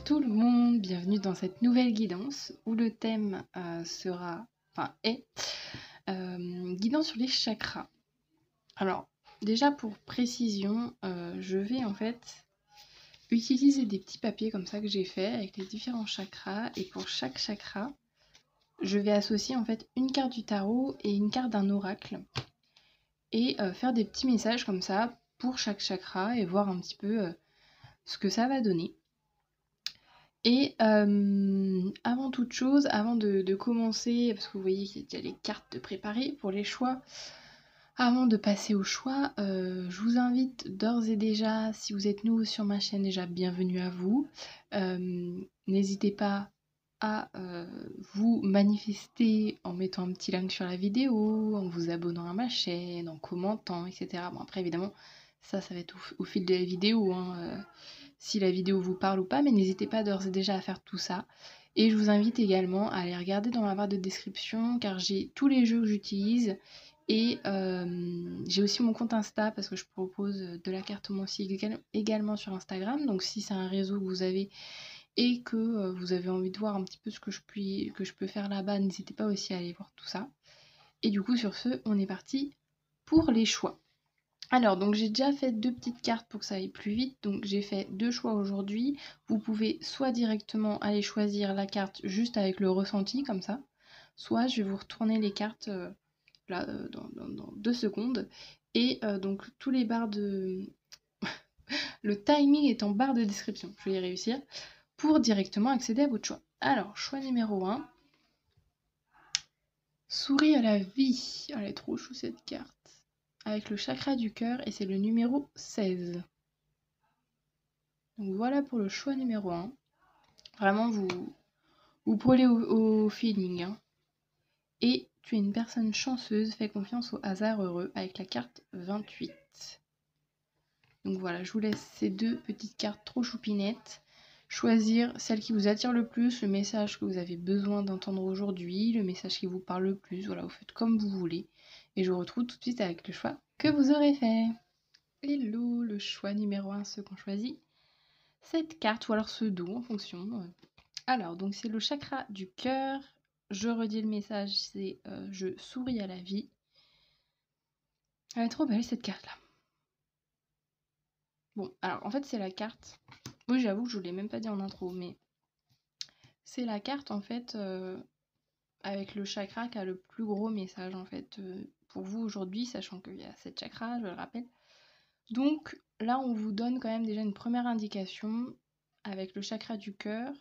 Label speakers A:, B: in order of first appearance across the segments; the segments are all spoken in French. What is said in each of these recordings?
A: tout le monde, bienvenue dans cette nouvelle guidance où le thème est guidance sur les chakras. Alors déjà pour précision, je vais en fait utiliser des petits papiers comme ça que j'ai fait avec les différents chakras, et pour chaque chakra je vais associer en fait une carte du tarot et une carte d'un oracle et faire des petits messages comme ça pour chaque chakra et voir un petit peu ce que ça va donner. Et avant toute chose, avant de commencer, parce que vous voyez qu'il y a déjà les cartes de préparer pour les choix, avant de passer au choix, je vous invite d'ores et déjà, si vous êtes nouveau sur ma chaîne, déjà bienvenue à vous. N'hésitez pas à vous manifester en mettant un petit like sur la vidéo, en vous abonnant à ma chaîne, en commentant, etc. Bon, après évidemment, ça va être au fil de la vidéo, hein, si la vidéo vous parle ou pas, mais n'hésitez pas d'ores et déjà à faire tout ça. Et je vous invite également à aller regarder dans la barre de description, car j'ai tous les jeux que j'utilise, et j'ai aussi mon compte Insta, parce que je propose de la cartomancie également sur Instagram. Donc si c'est un réseau que vous avez et que vous avez envie de voir un petit peu ce que je peux faire là-bas, n'hésitez pas aussi à aller voir tout ça. Et du coup sur ce, on est parti pour les choix. Alors, donc j'ai déjà fait 2 petites cartes pour que ça aille plus vite. Donc j'ai fait 2 choix aujourd'hui. Vous pouvez soit directement aller choisir la carte juste avec le ressenti, comme ça. Soit je vais vous retourner les cartes dans 2 secondes. Et donc tous les barres de... le timing est en barre de description. Je vais y réussir. Pour directement accéder à votre choix. Alors, choix numéro 1. Souris à la vie. Elle est trop chou cette carte. Avec le chakra du cœur, et c'est le numéro 16. Donc voilà pour le choix numéro 1. Vraiment, vous pouvez aller au feeling. Hein. Et tu es une personne chanceuse, fais confiance au hasard heureux, avec la carte 28. Donc voilà, je vous laisse ces 2 petites cartes trop choupinettes. Choisir celle qui vous attire le plus, le message que vous avez besoin d'entendre aujourd'hui, le message qui vous parle le plus. Voilà, vous faites comme vous voulez. Et je vous retrouve tout de suite avec le choix que vous aurez fait. Hello, le choix numéro 1, ceux qu'on choisit cette carte, ou alors ce dos en fonction. Alors, donc c'est le chakra du cœur. Je redis le message, c'est je souris à la vie. Elle est trop belle cette carte-là. Bon, alors en fait c'est la carte. Oui, j'avoue que je ne l'ai même pas dit en intro, mais c'est la carte en fait avec le chakra qui a le plus gros message en fait pour vous aujourd'hui, sachant qu'il y a 7 chakras, je le rappelle. Donc là, on vous donne quand même déjà une première indication avec le chakra du cœur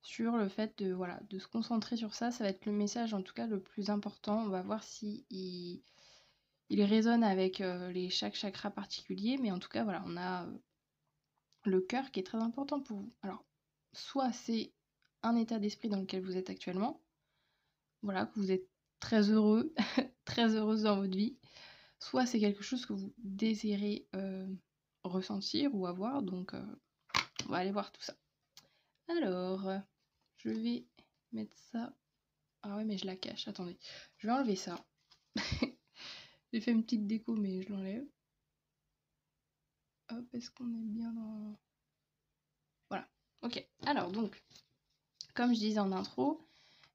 A: sur le fait de se concentrer sur ça. Ça va être le message en tout cas le plus important. On va voir si il résonne avec chaque chakra particulier, mais en tout cas voilà, on a le cœur qui est très important pour vous. Alors, soit c'est un état d'esprit dans lequel vous êtes actuellement, voilà, que vous êtes très heureux, très heureuse dans votre vie, soit c'est quelque chose que vous désirez ressentir ou avoir, donc on va aller voir tout ça. Alors, je vais mettre ça... Ah ouais, mais je la cache, attendez. Je vais enlever ça. J'ai fait une petite déco, mais je l'enlève. Hop, est-ce qu'on est bien dans... Voilà, ok. Alors, donc, comme je disais en intro,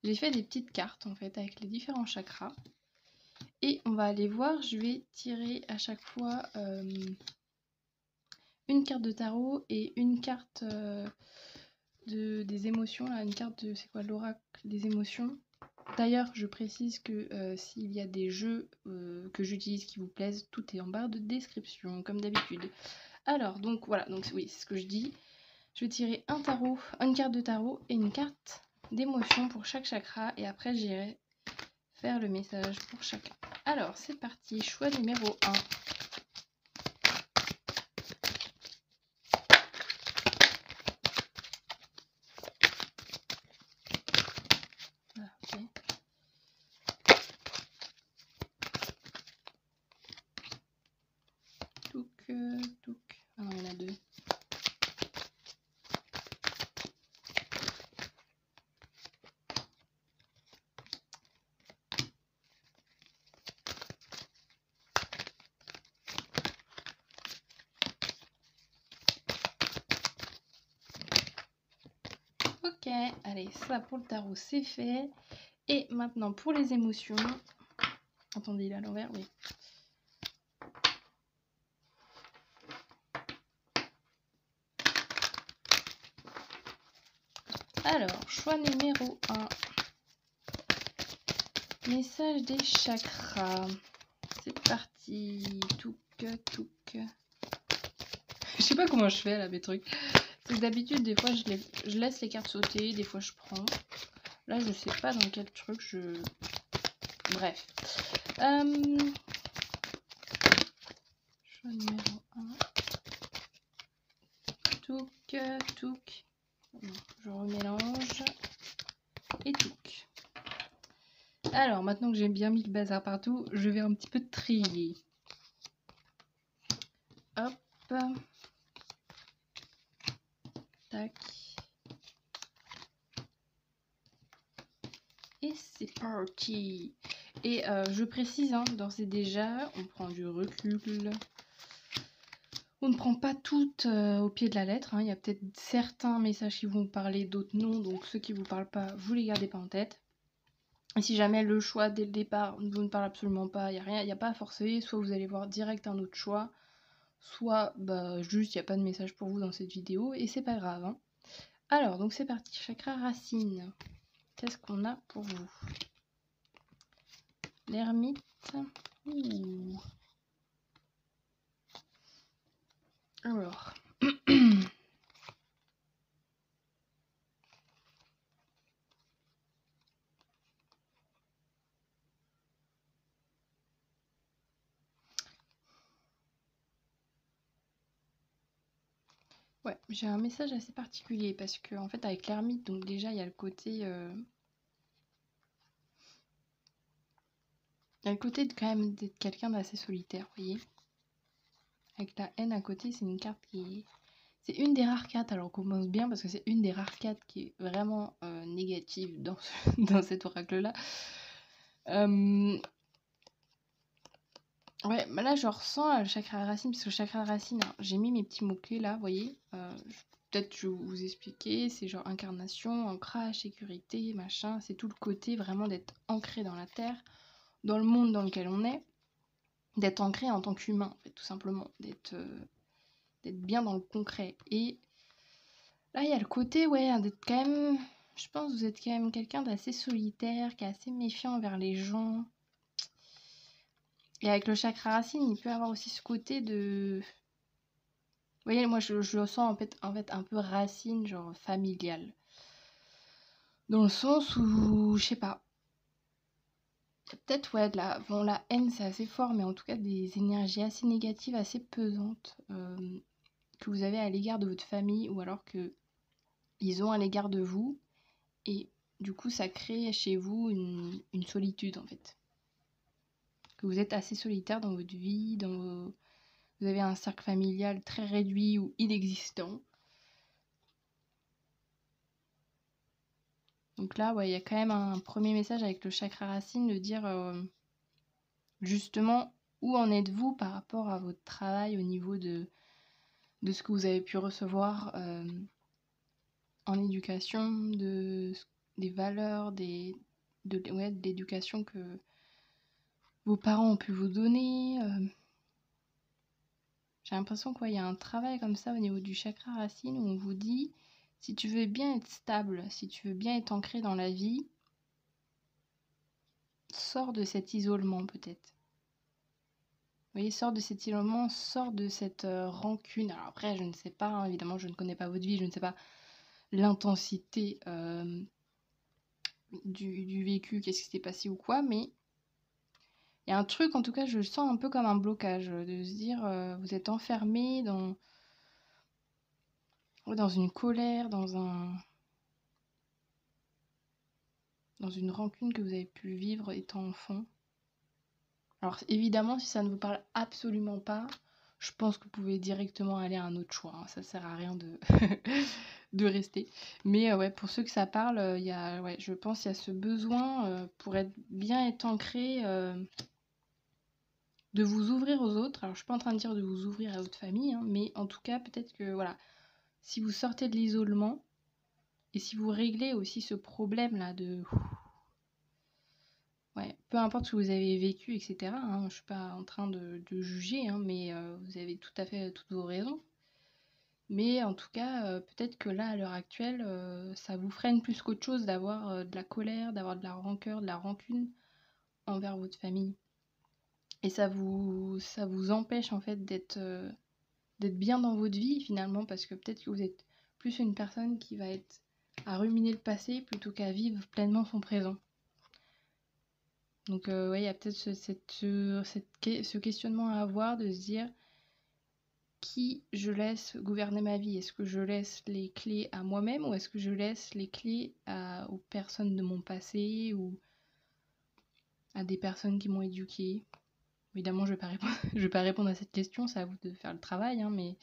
A: j'ai fait des petites cartes, en fait, avec les différents chakras. Et on va aller voir, je vais tirer à chaque fois une carte de tarot et une carte des émotions. Là, une carte de... C'est quoi, l'oracle des émotions. D'ailleurs, je précise que s'il y a des jeux que j'utilise qui vous plaisent, tout est en barre de description, comme d'habitude. Alors, donc voilà, donc oui, c'est ce que je dis. Je vais tirer un tarot, une carte de tarot et une carte d'émotion pour chaque chakra, et après j'irai faire le message pour chacun. Alors, c'est parti, choix numéro 1. Voilà, ok. Touc. Ah non, il y en a 2. Ok, allez, ça pour le tarot, c'est fait. Et maintenant pour les émotions. Attendez, il est à l'envers, oui. Alors, choix numéro 1. Message des chakras. C'est parti. Touk, touk. Je sais pas comment je fais là, mes trucs. C'est que d'habitude, des fois, je laisse les cartes sauter, des fois, je prends. Là, je sais pas dans quel truc je... Bref. Choix numéro 1. Touk, touk. Je remélange. Et touk. Alors, maintenant que j'ai bien mis le bazar partout, je vais un petit peu trier. Hop. Tac. Et c'est parti. Et je précise, hein, d'ores et déjà, on prend du recul. On ne prend pas tout au pied de la lettre. Hein. Il y a peut-être certains messages qui vont vous parler, d'autres non. Donc ceux qui ne vous parlent pas, vous les gardez pas en tête. Et si jamais le choix dès le départ vous ne parle absolument pas, il n'y a rien, il n'y a pas à forcer. Soit vous allez voir direct un autre choix, soit bah, juste il n'y a pas de message pour vous dans cette vidéo et c'est pas grave. Hein. Alors, donc c'est parti. Chakra racine. Qu'est-ce qu'on a pour vous? L'ermite. Ouh. Alors. Ouais, j'ai un message assez particulier parce que en fait avec l'ermite, donc déjà il y a le côté il y a le côté de quand même d'être quelqu'un d'assez solitaire, vous voyez. Avec la haine à côté, c'est une carte qui est... C'est une des rares cartes, alors on commence bien parce que c'est une des rares cartes qui est vraiment négative dans, dans cet oracle-là. Ouais, bah là je ressens le chakra racine, parce que le chakra racine, j'ai mis mes petits mots-clés là, vous voyez. Peut-être je vais vous expliquer, c'est genre incarnation, ancrage, sécurité, machin. C'est tout le côté vraiment d'être ancré dans la terre, dans le monde dans lequel on est, d'être ancré en tant qu'humain, en fait, tout simplement, d'être bien dans le concret. Et là, il y a le côté, ouais, d'être quand même... Je pense que vous êtes quand même quelqu'un d'assez solitaire, qui est assez méfiant envers les gens. Et avec le chakra racine, il peut avoir aussi ce côté de... Vous voyez, moi, je le sens en fait un peu racine, genre familial. Dans le sens où, je sais pas, peut-être, ouais, bon, la haine, c'est assez fort, mais en tout cas, des énergies assez négatives, assez pesantes que vous avez à l'égard de votre famille, ou alors que ils ont à l'égard de vous. Et du coup, ça crée chez vous une solitude, en fait. Que vous êtes assez solitaire dans votre vie, vous avez un cercle familial très réduit ou inexistant. Donc là, ouais, il y a quand même un premier message avec le chakra racine de dire justement où en êtes-vous par rapport à votre travail au niveau de ce que vous avez pu recevoir en éducation, des valeurs, de l'éducation que vos parents ont pu vous donner. J'ai l'impression qu'il y a un travail comme ça au niveau du chakra racine où on vous dit si tu veux bien être stable, si tu veux bien être ancré dans la vie, sors de cet isolement peut-être. Vous voyez, sors de cet isolement, sors de cette rancune. Alors après, je ne sais pas, hein, évidemment, je ne connais pas votre vie, je ne sais pas l'intensité du vécu, qu'est-ce qui s'est passé ou quoi, mais il y a un truc, en tout cas, je le sens un peu comme un blocage, de se dire, vous êtes enfermé dans une colère, dans une rancune que vous avez pu vivre étant enfant. Alors évidemment, si ça ne vous parle absolument pas, je pense que vous pouvez directement aller à un autre choix. Hein. Ça sert à rien de, de rester. Mais ouais, pour ceux que ça parle, je pense qu'il y a ce besoin pour bien être ancré, de vous ouvrir aux autres. Alors je suis pas en train de dire de vous ouvrir à votre famille, hein, mais en tout cas, peut-être que voilà, si vous sortez de l'isolement, Et si vous réglez aussi ce problème-là de... Ouais, peu importe ce que vous avez vécu, etc. Hein, je ne suis pas en train de juger, hein, mais vous avez tout à fait toutes vos raisons. Mais en tout cas, peut-être que là, à l'heure actuelle, ça vous freine plus qu'autre chose d'avoir de la colère, d'avoir de la rancœur, de la rancune envers votre famille. Et ça vous empêche en fait d'être bien dans votre vie finalement, parce que peut-être que vous êtes plus une personne qui va être à ruminer le passé plutôt qu'à vivre pleinement son présent. Donc ouais, il y a peut-être ce questionnement à avoir, de se dire qui je laisse gouverner ma vie. Est-ce que je laisse les clés à moi-même ou est-ce que je laisse les clés aux personnes de mon passé ou à des personnes qui m'ont éduquée? Évidemment, je ne vais pas répondre à cette question, c'est à vous de faire le travail, hein, mais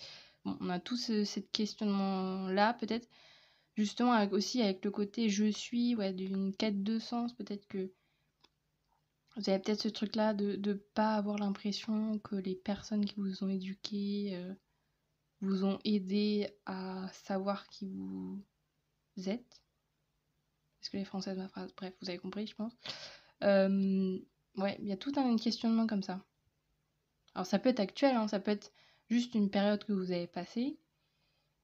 A: bon, on a tous cette questionnement-là, peut-être justement aussi avec le côté je suis, ouais, d'une quête de sens, peut-être que vous avez peut-être ce truc-là de ne pas avoir l'impression que les personnes qui vous ont éduqué vous ont aidé à savoir qui vous êtes. Est-ce que les Françaises ma phrase? Bref, vous avez compris, je pense. Ouais, il y a tout un questionnement comme ça. Alors ça peut être actuel, hein, ça peut être juste une période que vous avez passée,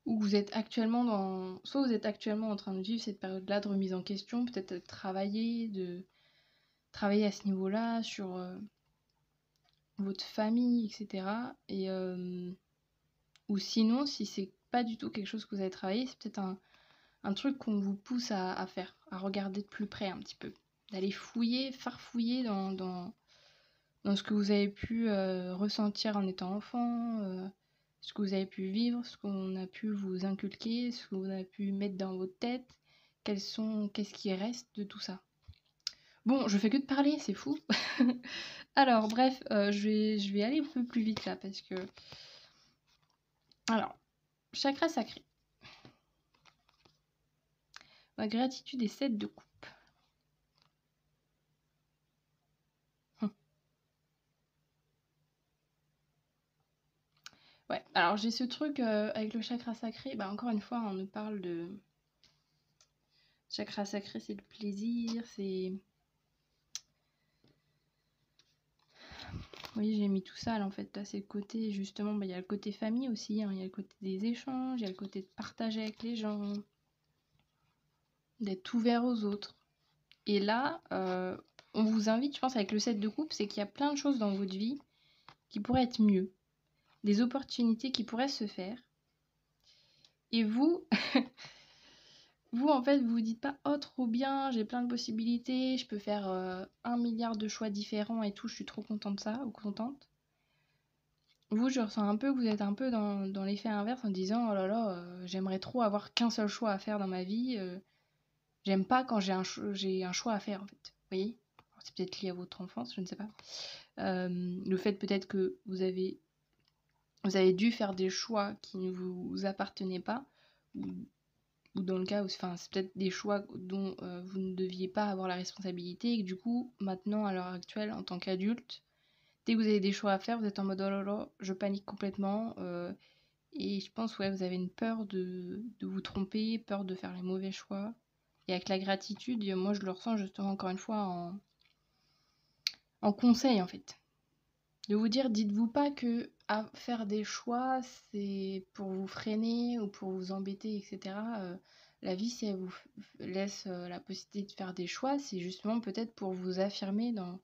A: ou vous êtes actuellement soit vous êtes actuellement en train de vivre cette période-là de remise en question, peut-être de travailler à ce niveau-là, sur votre famille, etc. Ou sinon, si c'est pas du tout quelque chose que vous avez travaillé, c'est peut-être un truc qu'on vous pousse à faire, à regarder de plus près un petit peu. D'aller farfouiller dans ce que vous avez pu ressentir en étant enfant, ce que vous avez pu vivre, ce qu'on a pu vous inculquer, ce qu'on a pu mettre dans votre tête, qu'est-ce qui reste de tout ça. Bon, je fais que de parler, c'est fou. Alors, bref, je vais aller un peu plus vite là, parce que... Alors, chakra sacré. La gratitude et 7 de coupe. Ouais, alors j'ai ce truc avec le chakra sacré, bah encore une fois, on nous parle de... Chakra sacré, c'est le plaisir, c'est... Oui, j'ai mis tout ça là en fait, là c'est le côté justement, il y a le côté famille aussi, hein, il y a le côté des échanges, il y a le côté de partager avec les gens, d'être ouvert aux autres. Et là, on vous invite, je pense avec le 7 de coupe, c'est qu'il y a plein de choses dans votre vie qui pourraient être mieux, des opportunités qui pourraient se faire. Et vous, vous en fait, vous vous dites pas oh trop bien, j'ai plein de possibilités, je peux faire 1 milliard de choix différents et tout, je suis trop contente de ça ou contente. Vous, je ressens un peu que vous êtes un peu dans l'effet inverse en disant oh là là, j'aimerais trop avoir qu'un seul choix à faire dans ma vie. J'aime pas quand j'ai un choix à faire en fait. Vous voyez? C'est peut-être lié à votre enfance, je ne sais pas. Le fait peut-être que vous avez dû faire des choix qui ne vous appartenaient pas, ou dans le cas où c'est peut-être des choix dont vous ne deviez pas avoir la responsabilité, et que du coup, maintenant, à l'heure actuelle, en tant qu'adulte, dès que vous avez des choix à faire, vous êtes en mode oh là là, je panique complètement. Et je pense, ouais, vous avez une peur de vous tromper, peur de faire les mauvais choix. Et avec la gratitude, moi je le ressens justement encore une fois en conseil en fait. De vous dire, dites-vous pas que à faire des choix, c'est pour vous freiner ou pour vous embêter, etc. La vie, si elle vous laisse la possibilité de faire des choix, c'est justement peut-être pour vous affirmer dans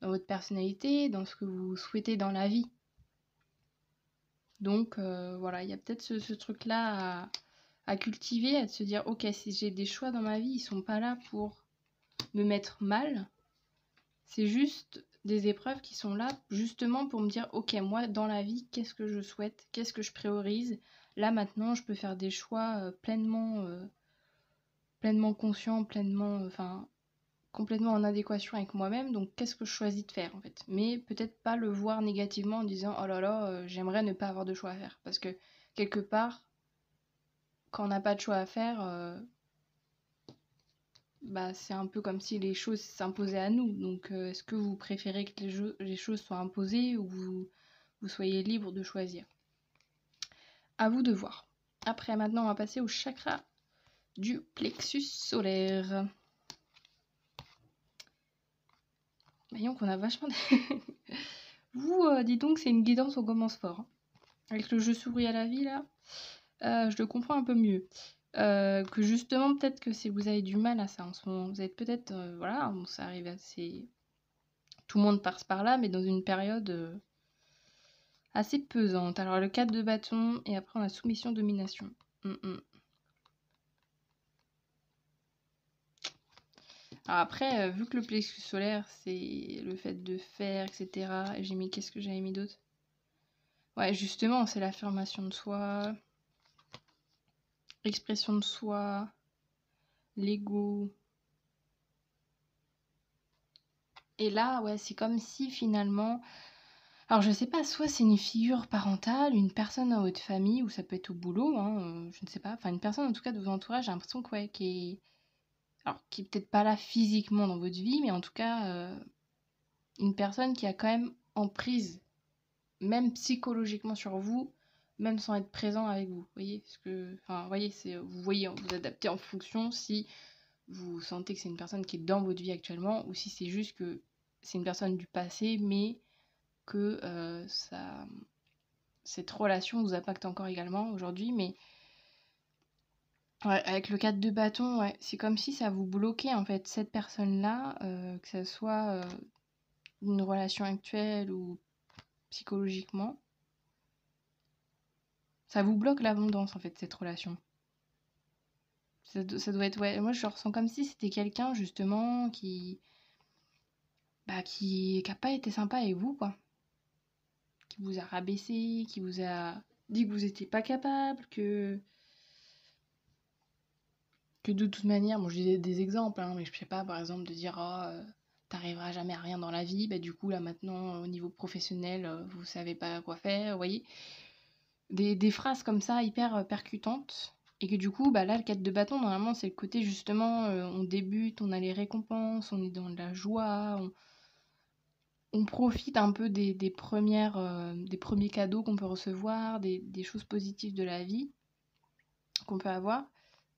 A: votre personnalité, dans ce que vous souhaitez dans la vie. Donc voilà, il y a peut-être ce truc-là à cultiver, à se dire, ok, si j'ai des choix dans ma vie, ils sont pas là pour me mettre mal, c'est juste des épreuves qui sont là justement pour me dire, ok, moi dans la vie, qu'est-ce que je souhaite, qu'est-ce que je priorise. Là maintenant, je peux faire des choix pleinement conscients, complètement en adéquation avec moi-même, donc qu'est-ce que je choisis de faire en fait. Mais peut-être pas le voir négativement en disant oh là là, j'aimerais ne pas avoir de choix à faire. Parce que quelque part, quand on n'a pas de choix à faire, bah, c'est un peu comme si les choses s'imposaient à nous. Donc est-ce que vous préférez que les choses soient imposées ou vous soyez libre de choisir? À vous de voir. Après, maintenant, on va passer au chakra du plexus solaire. Voyons qu'on a vachement... Vous, dis donc, c'est une guidance, on commence fort. Hein. Avec le jeu souris à la vie, là, je le comprends un peu mieux. Que justement, peut-être que si vous avez du mal à ça en ce moment, vous êtes peut-être... voilà, bon, ça arrive assez... Tout le monde passe par là, mais dans une période assez pesante. Alors, le 4 de bâton, et après, on a soumission-domination. Alors après, vu que le plexus solaire, c'est le fait de faire, etc. Et j'ai mis... Qu'est-ce que j'avais mis d'autre? Ouais, justement, c'est l'affirmation de soi, expression de soi, l'ego. Et là, ouais, c'est comme si finalement... Alors je sais pas, soit c'est une figure parentale, une personne dans votre famille, ou ça peut être au boulot, hein, je ne sais pas. Enfin, une personne en tout cas de votre entourage, j'ai l'impression que, ouais, qui est... Alors, qui est peut-être pas là physiquement dans votre vie, mais en tout cas, une personne qui a quand même emprise, même psychologiquement sur vous, même sans être présent avec vous. Vous voyez, parce que, enfin, voyez, vous voyez, vous adaptez en fonction si vous sentez que c'est une personne qui est dans votre vie actuellement, ou si c'est juste que c'est une personne du passé, mais que cette relation vous impacte encore également aujourd'hui. Mais ouais, avec le 4 de bâton, ouais, c'est comme si ça vous bloquait en fait cette personne-là, que ce soit une relation actuelle ou psychologiquement. Ça vous bloque l'abondance en fait, cette relation. Ça doit être, ouais, moi je le ressens comme si c'était quelqu'un justement qui a pas été sympa avec vous, quoi. Qui vous a rabaissé, qui vous a dit que vous n'étiez pas capable, que de toute manière, bon, je dis des exemples, hein, mais je sais pas, par exemple, de dire t'arriveras jamais à rien dans la vie, bah du coup là maintenant au niveau professionnel, vous savez pas quoi faire, vous voyez. Des phrases comme ça hyper percutantes. Et que du coup, bah là, le 4 de bâton, normalement, c'est le côté justement, on débute, on a les récompenses, on est dans de la joie, on profite un peu des premiers cadeaux qu'on peut recevoir, des choses positives de la vie qu'on peut avoir.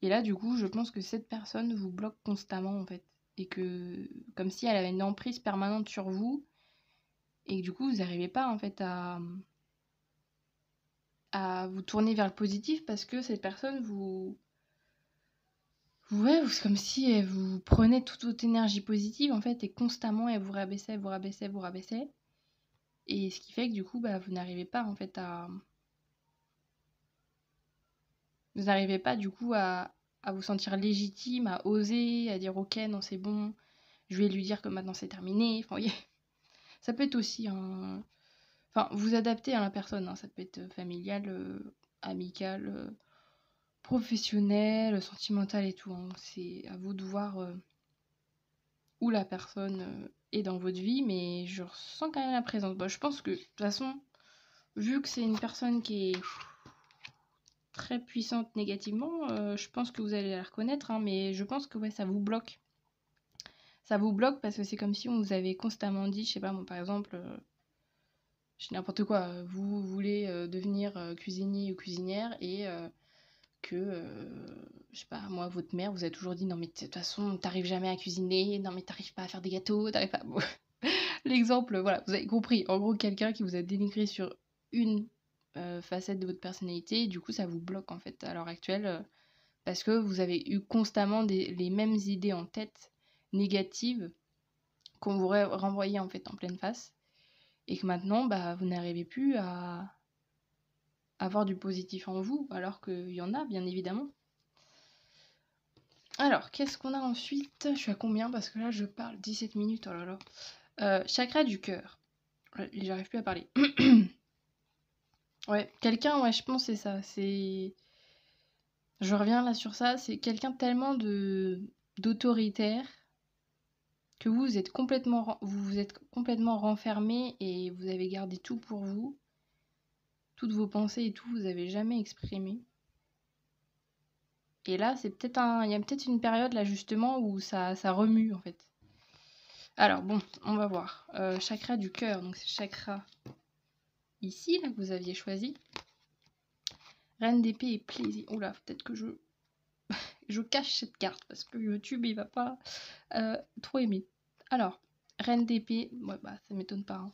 A: Et là, du coup, je pense que cette personne vous bloque constamment, en fait. Et que, comme si elle avait une emprise permanente sur vous, et que du coup, vous n'arrivez pas, en fait, à vous tourner vers le positif parce que cette personne ouais, c'est comme si elle vous prenait toute votre énergie positive, en fait, et constamment, elle vous rabaissait, vous rabaissait, vous rabaissait. Et ce qui fait que, du coup, bah, vous n'arrivez pas, en fait, vous n'arrivez pas, du coup, à vous sentir légitime, à oser, à dire, ok, non, c'est bon, je vais lui dire que maintenant c'est terminé. Enfin, voyez, ça peut être aussi un... Enfin, vous adaptez à la personne, hein. Ça peut être familial, amical, professionnel, sentimental et tout. Hein. C'est à vous de voir où la personne est dans votre vie, mais je ressens quand même la présence. Bon, je pense que, de toute façon, vu que c'est une personne qui est très puissante négativement, je pense que vous allez la reconnaître, hein, mais je pense que ouais, ça vous bloque. Ça vous bloque parce que c'est comme si on vous avait constamment dit, je sais pas, moi par exemple, je sais n'importe quoi, vous voulez devenir cuisinier ou cuisinière et que, je sais pas, moi, votre mère vous a toujours dit non mais de toute façon, t'arrives jamais à cuisiner, non mais t'arrives pas à faire des gâteaux, t'arrives pas... Bon. L'exemple, voilà, vous avez compris. En gros, quelqu'un qui vous a dénigré sur une facette de votre personnalité, du coup, ça vous bloque en fait à l'heure actuelle parce que vous avez eu constamment les mêmes idées en tête négatives qu'on vous renvoyait en fait en pleine face et que maintenant, bah, vous n'arrivez plus à avoir du positif en vous alors qu'il y en a, bien évidemment. Alors, qu'est-ce qu'on a ensuite? Je suis à combien? Parce que là, je parle 17 minutes, oh là là. Chakra du cœur. J'arrive plus à parler. Ouais, quelqu'un, ouais, je pense que c'est ça. C'est... Je reviens là sur ça. C'est quelqu'un tellement d'autoritaire que vous êtes complètement renfermé et vous avez gardé tout pour vous. Toutes vos pensées et tout, vous avez jamais exprimé. Et là, c'est peut-être il y a peut-être une période là justement où ça remue en fait. Alors bon, on va voir. Chakra du cœur, donc c'est chakra ici là que vous aviez choisi. Reine d'épée et plaisir. Oula, peut-être que je je cache cette carte parce que YouTube, il va pas trop aimer. Alors, Reine d'épée, ouais, bah ça m'étonne pas.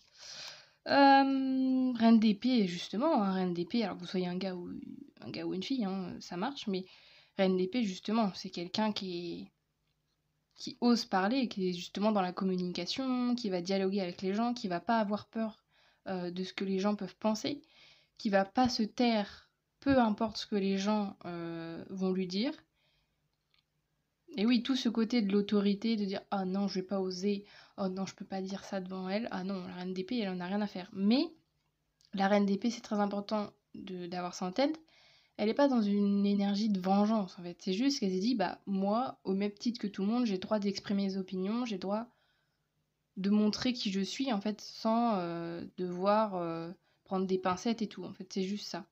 A: Reine d'épée, justement, hein, Reine d'épée, alors que vous soyez un gars ou une fille, hein, ça marche, mais Reine d'épée, justement, c'est quelqu'un qui ose parler, qui est justement dans la communication, qui va dialoguer avec les gens, qui va pas avoir peur de ce que les gens peuvent penser, qui va pas se taire, peu importe ce que les gens vont lui dire. Et oui, tout ce côté de l'autorité, de dire ah non, je vais pas oser, oh non, je peux pas dire ça devant elle, ah non, la reine d'épée, elle en a rien à faire. Mais la reine d'épée, c'est très important d'avoir ça en tête. Elle n'est pas dans une énergie de vengeance, en fait. C'est juste qu'elle s'est dit, bah, moi, au même titre que tout le monde, j'ai le droit d'exprimer mes opinions, j'ai le droit de montrer qui je suis, en fait, sans devoir prendre des pincettes et tout. En fait, c'est juste ça.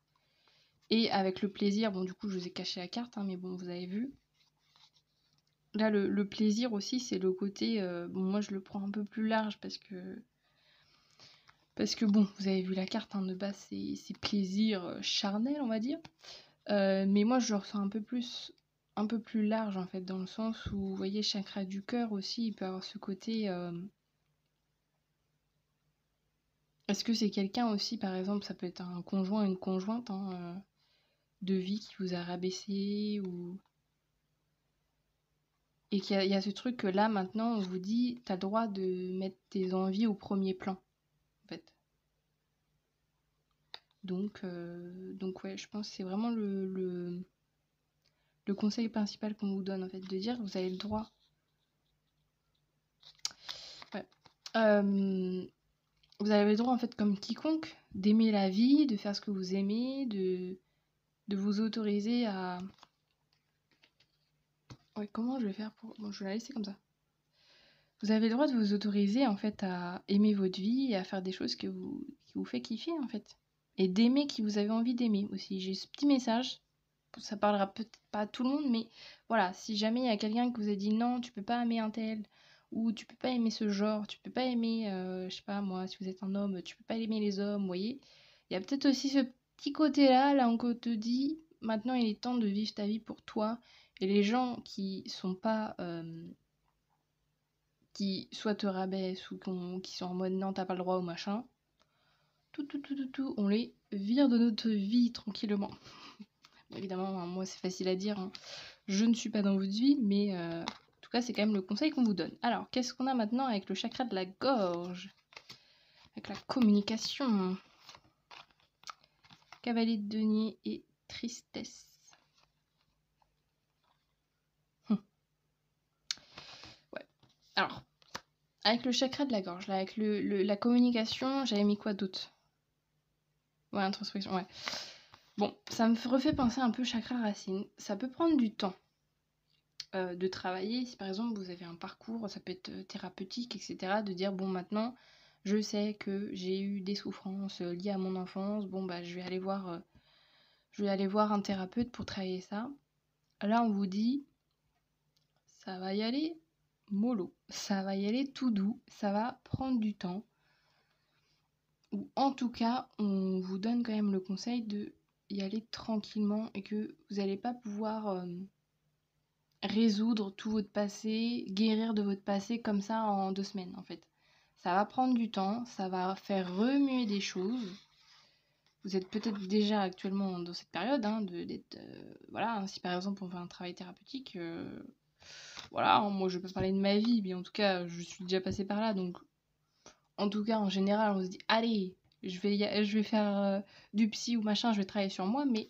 A: Et avec le plaisir, bon, du coup, je vous ai caché la carte, hein, mais bon, vous avez vu. Là, le plaisir aussi, c'est le côté... bon, moi, je le prends un peu plus large parce que bon, vous avez vu la carte, hein, de base, c'est plaisir charnel, on va dire. Mais moi, je le ressens un peu plus large, en fait, dans le sens où, vous voyez, chakra du cœur aussi, il peut avoir ce côté... Est-ce que c'est quelqu'un aussi, par exemple, ça peut être un conjoint, une conjointe, hein, de vie qui vous a rabaissé, ou... Et qu'il y a ce truc que là, maintenant, on vous dit, t'as le droit de mettre tes envies au premier plan, en fait. Donc ouais, je pense que c'est vraiment le conseil principal qu'on vous donne, en fait, de dire que vous avez le droit. Ouais. Vous avez le droit, en fait, comme quiconque, d'aimer la vie, de faire ce que vous aimez, de vous autoriser à... Ouais, comment je vais faire pour... Bon, je vais la laisser comme ça. Vous avez le droit de vous autoriser, en fait, à aimer votre vie et à faire des choses qui vous fait kiffer, en fait. Et d'aimer qui vous avez envie d'aimer aussi. J'ai ce petit message, ça parlera peut-être pas à tout le monde, mais voilà, si jamais il y a quelqu'un qui vous a dit non, tu peux pas aimer un tel, ou tu peux pas aimer ce genre, tu peux pas aimer, je sais pas moi, si vous êtes un homme, tu peux pas aimer les hommes, vous voyez. Il y a peut-être aussi ce petit côté-là, là où on te dit, maintenant il est temps de vivre ta vie pour toi, et les gens qui sont pas... qui soit te rabaissent ou qui sont en mode non, t'as pas le droit ou machin, tout, on les vire de notre vie tranquillement. Bon, évidemment, hein, moi c'est facile à dire, hein. Je ne suis pas dans votre vie, mais en tout cas c'est quand même le conseil qu'on vous donne. Alors, qu'est-ce qu'on a maintenant avec le chakra de la gorge? Avec la communication. Cavalier de denier et tristesse. Ouais. Alors, avec le chakra de la gorge, là, avec la communication, j'avais mis quoi d'autre? Ouais, introspection, ouais. Bon, ça me refait penser un peu chakra racine. Ça peut prendre du temps de travailler. Si par exemple vous avez un parcours, ça peut être thérapeutique, etc. De dire, bon, maintenant, je sais que j'ai eu des souffrances liées à mon enfance. Bon, bah, je vais aller voir un thérapeute pour travailler ça. Là, on vous dit, ça va y aller mollo. Ça va y aller tout doux. Ça va prendre du temps. Ou en tout cas, on vous donne quand même le conseil de y aller tranquillement et que vous n'allez pas pouvoir résoudre tout votre passé, guérir de votre passé comme ça en 2 semaines en fait. Ça va prendre du temps, ça va faire remuer des choses. Vous êtes peut-être déjà actuellement dans cette période, hein, d'être... voilà, hein, si par exemple on fait un travail thérapeutique, voilà, hein, moi je peux parler de ma vie, mais en tout cas je suis déjà passée par là, donc en tout cas en général on se dit, allez, je vais faire du psy ou machin, je vais travailler sur moi, mais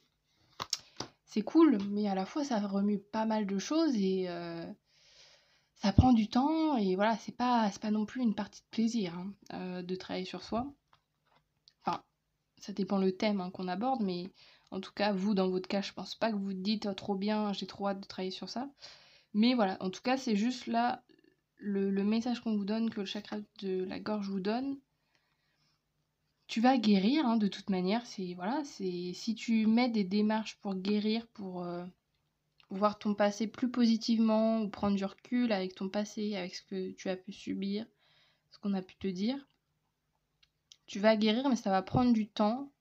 A: c'est cool, mais à la fois ça remue pas mal de choses et ça prend du temps et voilà, c'est pas non plus une partie de plaisir, hein, de travailler sur soi. Enfin, ça dépend le thème, hein, qu'on aborde, mais en tout cas, vous, dans votre cas, je pense pas que vous dites oh, trop bien, j'ai trop hâte de travailler sur ça. Mais voilà, en tout cas, c'est juste là le message qu'on vous donne, que le chakra de la gorge vous donne. Tu vas guérir, hein, de toute manière. C'est si tu mets des démarches pour guérir, pour voir ton passé plus positivement ou prendre du recul avec ton passé, avec ce que tu as pu subir, ce qu'on a pu te dire. Tu vas guérir, mais ça va prendre du temps.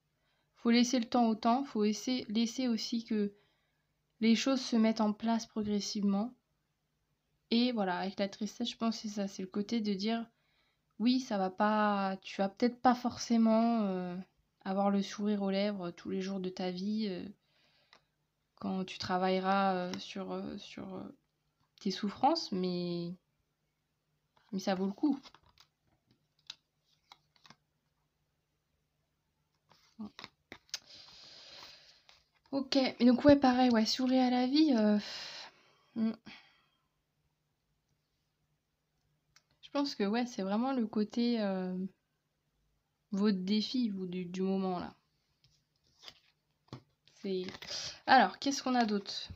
A: Faut laisser le temps au temps. Faut laisser aussi que les choses se mettent en place progressivement. Et voilà, avec la tristesse, je pense que c'est ça, c'est le côté de dire oui, ça va pas, tu vas peut-être pas forcément avoir le sourire aux lèvres tous les jours de ta vie quand tu travailleras sur tes souffrances, mais ça vaut le coup. Ok, et donc ouais, pareil, ouais, sourire à la vie. Je pense que ouais, c'est vraiment le côté votre défi, vous, du moment là. Alors, qu'est-ce qu'on a d'autre?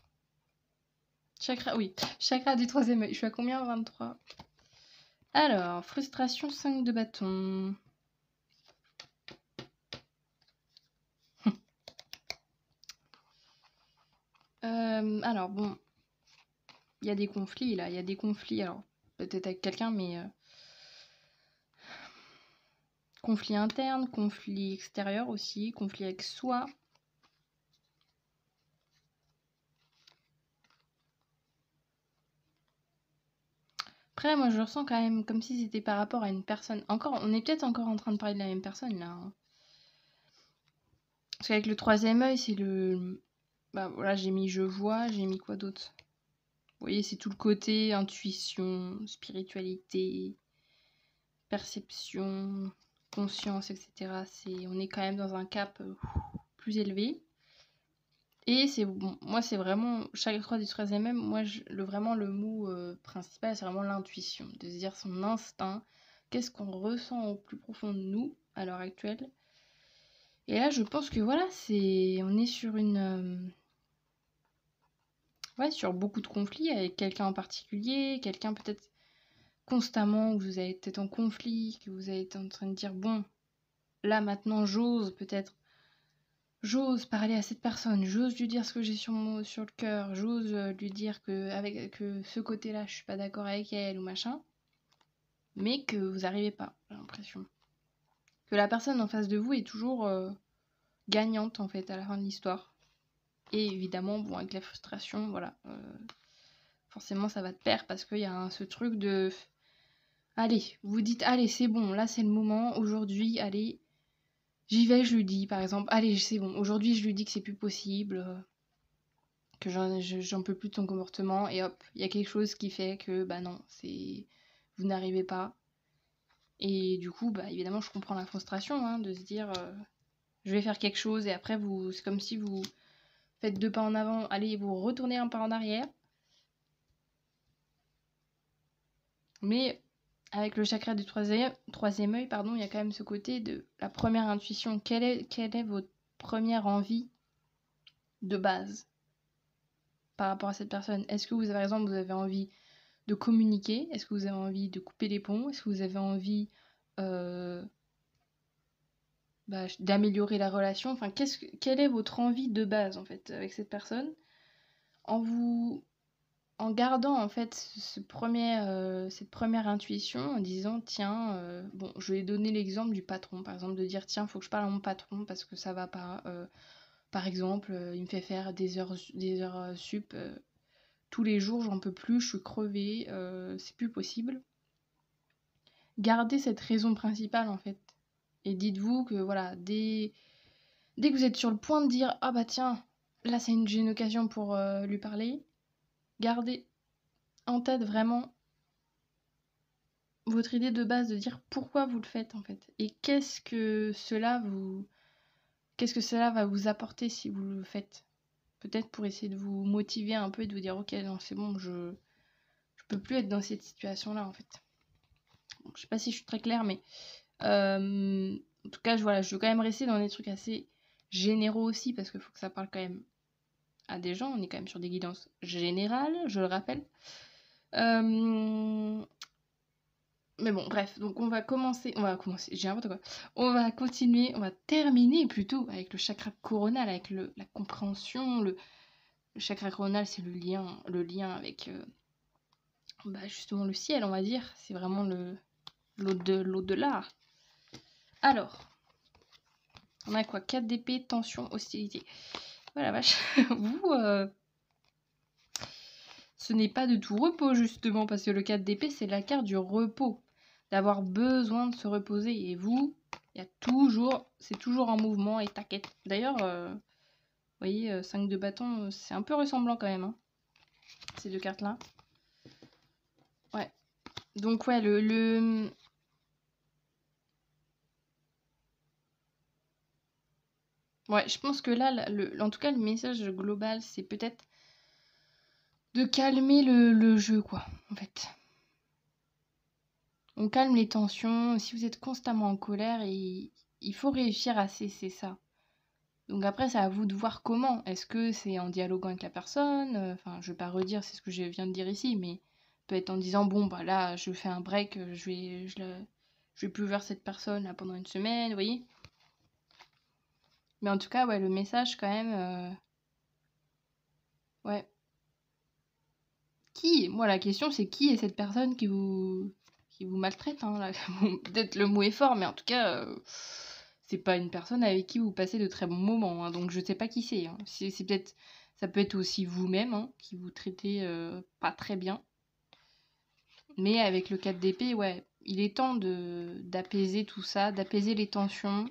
A: Chakra, oui, chakra du troisième œil. Je suis à combien? 23. Alors, frustration, 5 de bâton. Alors, bon, il y a des conflits là, il y a des conflits. Alors, peut-être avec quelqu'un, mais conflit interne, conflit extérieur aussi, conflit avec soi. Après, moi, je ressens quand même comme si c'était par rapport à une personne. Encore, on est peut-être encore en train de parler de la même personne là. Hein. Parce qu'avec le troisième œil, c'est le. Bah voilà, j'ai mis je vois, j'ai mis quoi d'autre? Vous voyez, c'est tout le côté intuition, spiritualité, perception, conscience, etc. On est quand même dans un cap plus élevé. Et c'est bon, moi c'est vraiment chaque fois du troisième même, moi vraiment le mot principal c'est vraiment l'intuition, de se dire son instinct, qu'est-ce qu'on ressent au plus profond de nous à l'heure actuelle. Et là je pense que voilà, on est sur ouais, sur beaucoup de conflits avec quelqu'un en particulier, quelqu'un peut-être constamment où vous avez peut-être en conflit, que vous avez été en train de dire bon, là maintenant j'ose parler à cette personne, j'ose lui dire ce que j'ai sur le cœur, j'ose lui dire que ce côté-là, je suis pas d'accord avec elle ou machin, mais que vous n'arrivez pas, j'ai l'impression. Que la personne en face de vous est toujours gagnante en fait à la fin de l'histoire. Et évidemment, bon, avec la frustration, voilà, forcément ça va de pair parce qu'il y a ce truc de allez, vous dites allez, c'est bon, là c'est le moment, aujourd'hui, allez, j'y vais, je lui dis par exemple, allez, c'est bon, aujourd'hui je lui dis que c'est plus possible. Que j'en peux plus de ton comportement et hop, il y a quelque chose qui fait que bah non, vous n'arrivez pas. Et du coup, bah évidemment, je comprends la frustration hein, de se dire je vais faire quelque chose et après c'est comme si vous faites 2 pas en avant, allez, vous retournez un pas en arrière. Mais avec le chakra du troisième œil, pardon, il y a quand même ce côté de la première intuition. Quelle est votre première envie de base par rapport à cette personne? Est-ce que vous avez, par exemple, vous avez envie de communiquer? Est-ce que vous avez envie de couper les ponts? Est-ce que vous avez envie d'améliorer la relation? Enfin, quelle est votre envie de base en fait avec cette personne? En gardant en fait cette première intuition, en disant tiens, bon, je vais donner l'exemple du patron, par exemple, de dire tiens, faut que je parle à mon patron parce que ça va pas. Par exemple, il me fait faire des heures sup. Tous les jours, j'en peux plus, je suis crevée, c'est plus possible. Gardez cette raison principale en fait. Et dites-vous que voilà, dès que vous êtes sur le point de dire ah bah tiens, là j'ai une occasion pour lui parler, gardez en tête vraiment votre idée de base de dire pourquoi vous le faites en fait. Et qu'est-ce que cela va vous apporter si vous le faites. Peut-être pour essayer de vous motiver un peu et de vous dire ok non c'est bon, je peux plus être dans cette situation là en fait. Bon, je sais pas si je suis très claire mais en tout cas, je veux quand même rester dans des trucs assez généraux aussi, parce qu'il faut que ça parle quand même à des gens. On est quand même sur des guidances générales, je le rappelle. Mais bon, bref, donc on va commencer, j'ai n'importe quoi. On va continuer, on va terminer plutôt avec le chakra coronal, avec la compréhension. Le chakra coronal, c'est le lien avec justement le ciel, on va dire. C'est vraiment l'au-delà. Alors, on a quoi? 4 d'épée, tension, hostilité. Voilà, vache. Vous, ce n'est pas de tout repos, justement, parce que le 4 d'épée, c'est la carte du repos, d'avoir besoin de se reposer. Et vous, c'est toujours en mouvement et t'inquiète. D'ailleurs, vous voyez, 5 de bâton, c'est un peu ressemblant quand même, hein, ces deux cartes-là. Ouais. Donc, ouais, Ouais, je pense que là, en tout cas, le message global, c'est peut-être de calmer le jeu, quoi, en fait. On calme les tensions. Si vous êtes constamment en colère, il faut réussir à cesser ça. Donc après, c'est à vous de voir comment. Est-ce que c'est en dialoguant avec la personne? Enfin, je vais pas redire, c'est ce que je viens de dire ici, mais peut être en disant, bon, bah là, je fais un break, je vais plus voir cette personne là, pendant une semaine, vous voyez? Mais en tout cas, ouais, le message quand même, ouais. Moi, la question, c'est qui est cette personne qui vous maltraite, hein, là. Bon, peut-être le mot est fort, mais en tout cas, c'est pas une personne avec qui vous passez de très bons moments, hein, donc je sais pas qui c'est, hein. C'est peut-être, ça peut être aussi vous-même, hein, qui vous traitez pas très bien. Mais avec le 4 d'épée, ouais, il est temps d'apaiser tout ça, d'apaiser les tensions.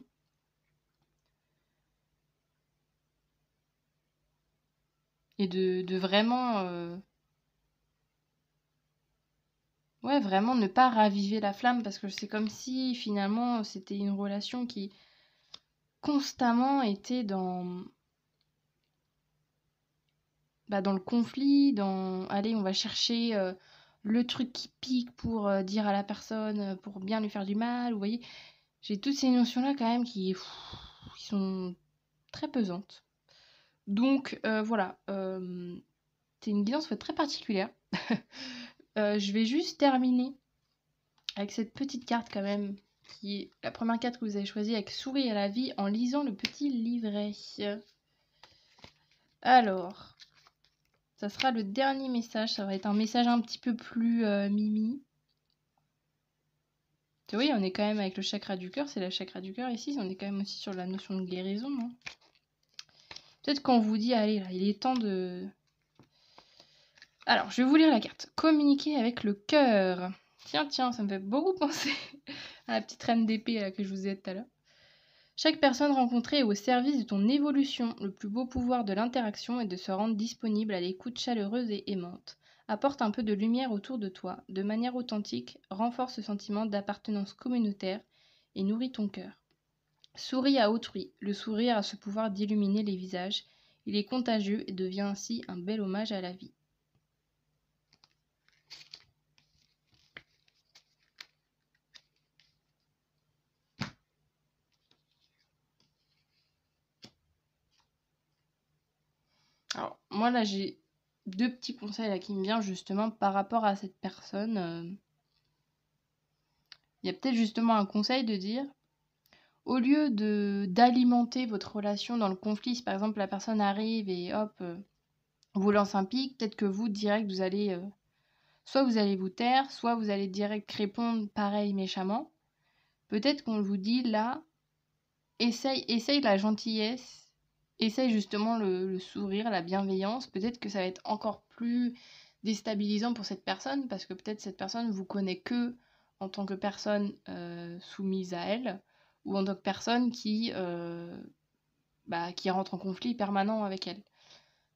A: Et de vraiment, ouais, vraiment ne pas raviver la flamme, parce que c'est comme si finalement c'était une relation qui constamment était dans le conflit, allez, on va chercher le truc qui pique pour dire à la personne, pour bien lui faire du mal, vous voyez. J'ai toutes ces notions-là quand même qui sont très pesantes. Donc voilà, c'est une guidance très particulière. Je vais juste terminer avec cette petite carte quand même, qui est la première carte que vous avez choisie avec Sourire à la vie en lisant le petit livret. Alors, ça sera le dernier message, ça va être un message un petit peu plus mimi. Oui, on est quand même avec le chakra du cœur, c'est la chakra du cœur ici, on est quand même aussi sur la notion de guérison. Hein. Peut-être qu'on vous dit, allez, là, il est temps de... Alors, je vais vous lire la carte. Communiquer avec le cœur. Tiens, ça me fait beaucoup penser à la petite reine d'épée que je vous ai dit tout à l'heure. Chaque personne rencontrée est au service de ton évolution. Le plus beau pouvoir de l'interaction est de se rendre disponible à l'écoute chaleureuse et aimante. Apporte un peu de lumière autour de toi, de manière authentique, renforce ce sentiment d'appartenance communautaire et nourrit ton cœur. Souris à autrui. Le sourire a ce pouvoir d'illuminer les visages. Il est contagieux et devient ainsi un bel hommage à la vie. Alors, moi là, j'ai deux petits conseils là qui me viennent justement par rapport à cette personne. Il y a peut-être justement un conseil de dire, au lieu d'alimenter votre relation dans le conflit, si par exemple la personne arrive et hop, vous lance un pic, peut-être que vous, direct, vous allez, soit vous allez vous taire, soit vous allez direct répondre pareil méchamment. Peut-être qu'on vous dit là, essaye la gentillesse, essaye justement le sourire, la bienveillance. Peut-être que ça va être encore plus déstabilisant pour cette personne, parce que peut-être cette personne vous connaît que en tant que personne soumise à elle, ou en tant que personne qui rentre en conflit permanent avec elle.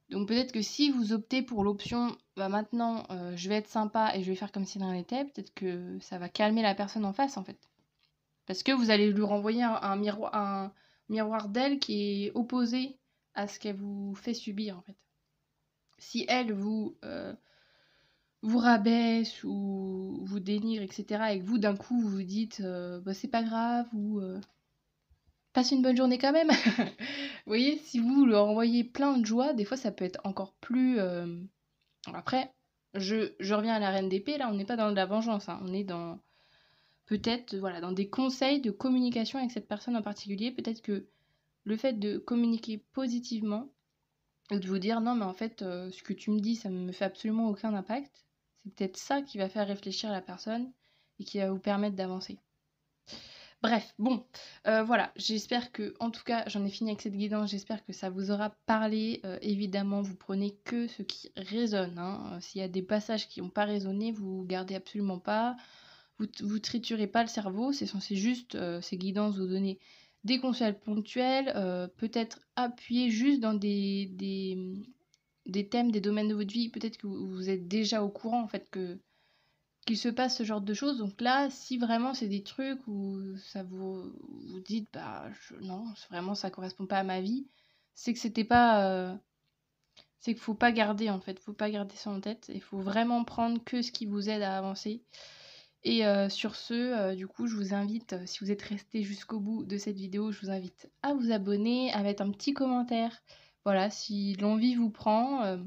A: Donc peut-être que si vous optez pour l'option maintenant je vais être sympa et je vais faire comme si rien n'était, peut-être que ça va calmer la personne en face en fait. Parce que vous allez lui renvoyer un miroir d'elle qui est opposé à ce qu'elle vous fait subir en fait. Si elle vous rabaisse ou vous dénigre, etc., et que vous d'un coup vous dites c'est pas grave ou passe une bonne journée quand même. Vous voyez, si vous leur envoyez plein de joie, des fois ça peut être encore plus... Après, je reviens à la reine d'épée, là on n'est pas dans de la vengeance, hein. On est dans peut-être dans des conseils de communication avec cette personne en particulier. Peut-être que le fait de communiquer positivement et de vous dire non mais en fait ce que tu me dis ça me fait absolument aucun impact, c'est peut-être ça qui va faire réfléchir la personne et qui va vous permettre d'avancer. Bref, bon, voilà, j'espère que, en tout cas, j'en ai fini avec cette guidance, j'espère que ça vous aura parlé. Évidemment, vous prenez que ce qui résonne, hein. S'il y a des passages qui n'ont pas résonné, vous gardez absolument pas, vous triturez pas le cerveau, c'est censé juste, ces guidances, vous donner des conseils ponctuels, peut-être appuyer juste dans des thèmes, des domaines de votre vie, peut-être que vous êtes déjà au courant, en fait, qu'il se passe ce genre de choses. Donc là, si vraiment c'est des trucs où ça vous dites, bah non, vraiment ça correspond pas à ma vie, c'est que c'était pas. C'est qu'il faut pas garder en fait, faut pas garder ça en tête. Il faut vraiment prendre que ce qui vous aide à avancer. Et sur ce, du coup, je vous invite, si vous êtes resté jusqu'au bout de cette vidéo, je vous invite à vous abonner, à mettre un petit commentaire. Voilà, si l'envie vous prend,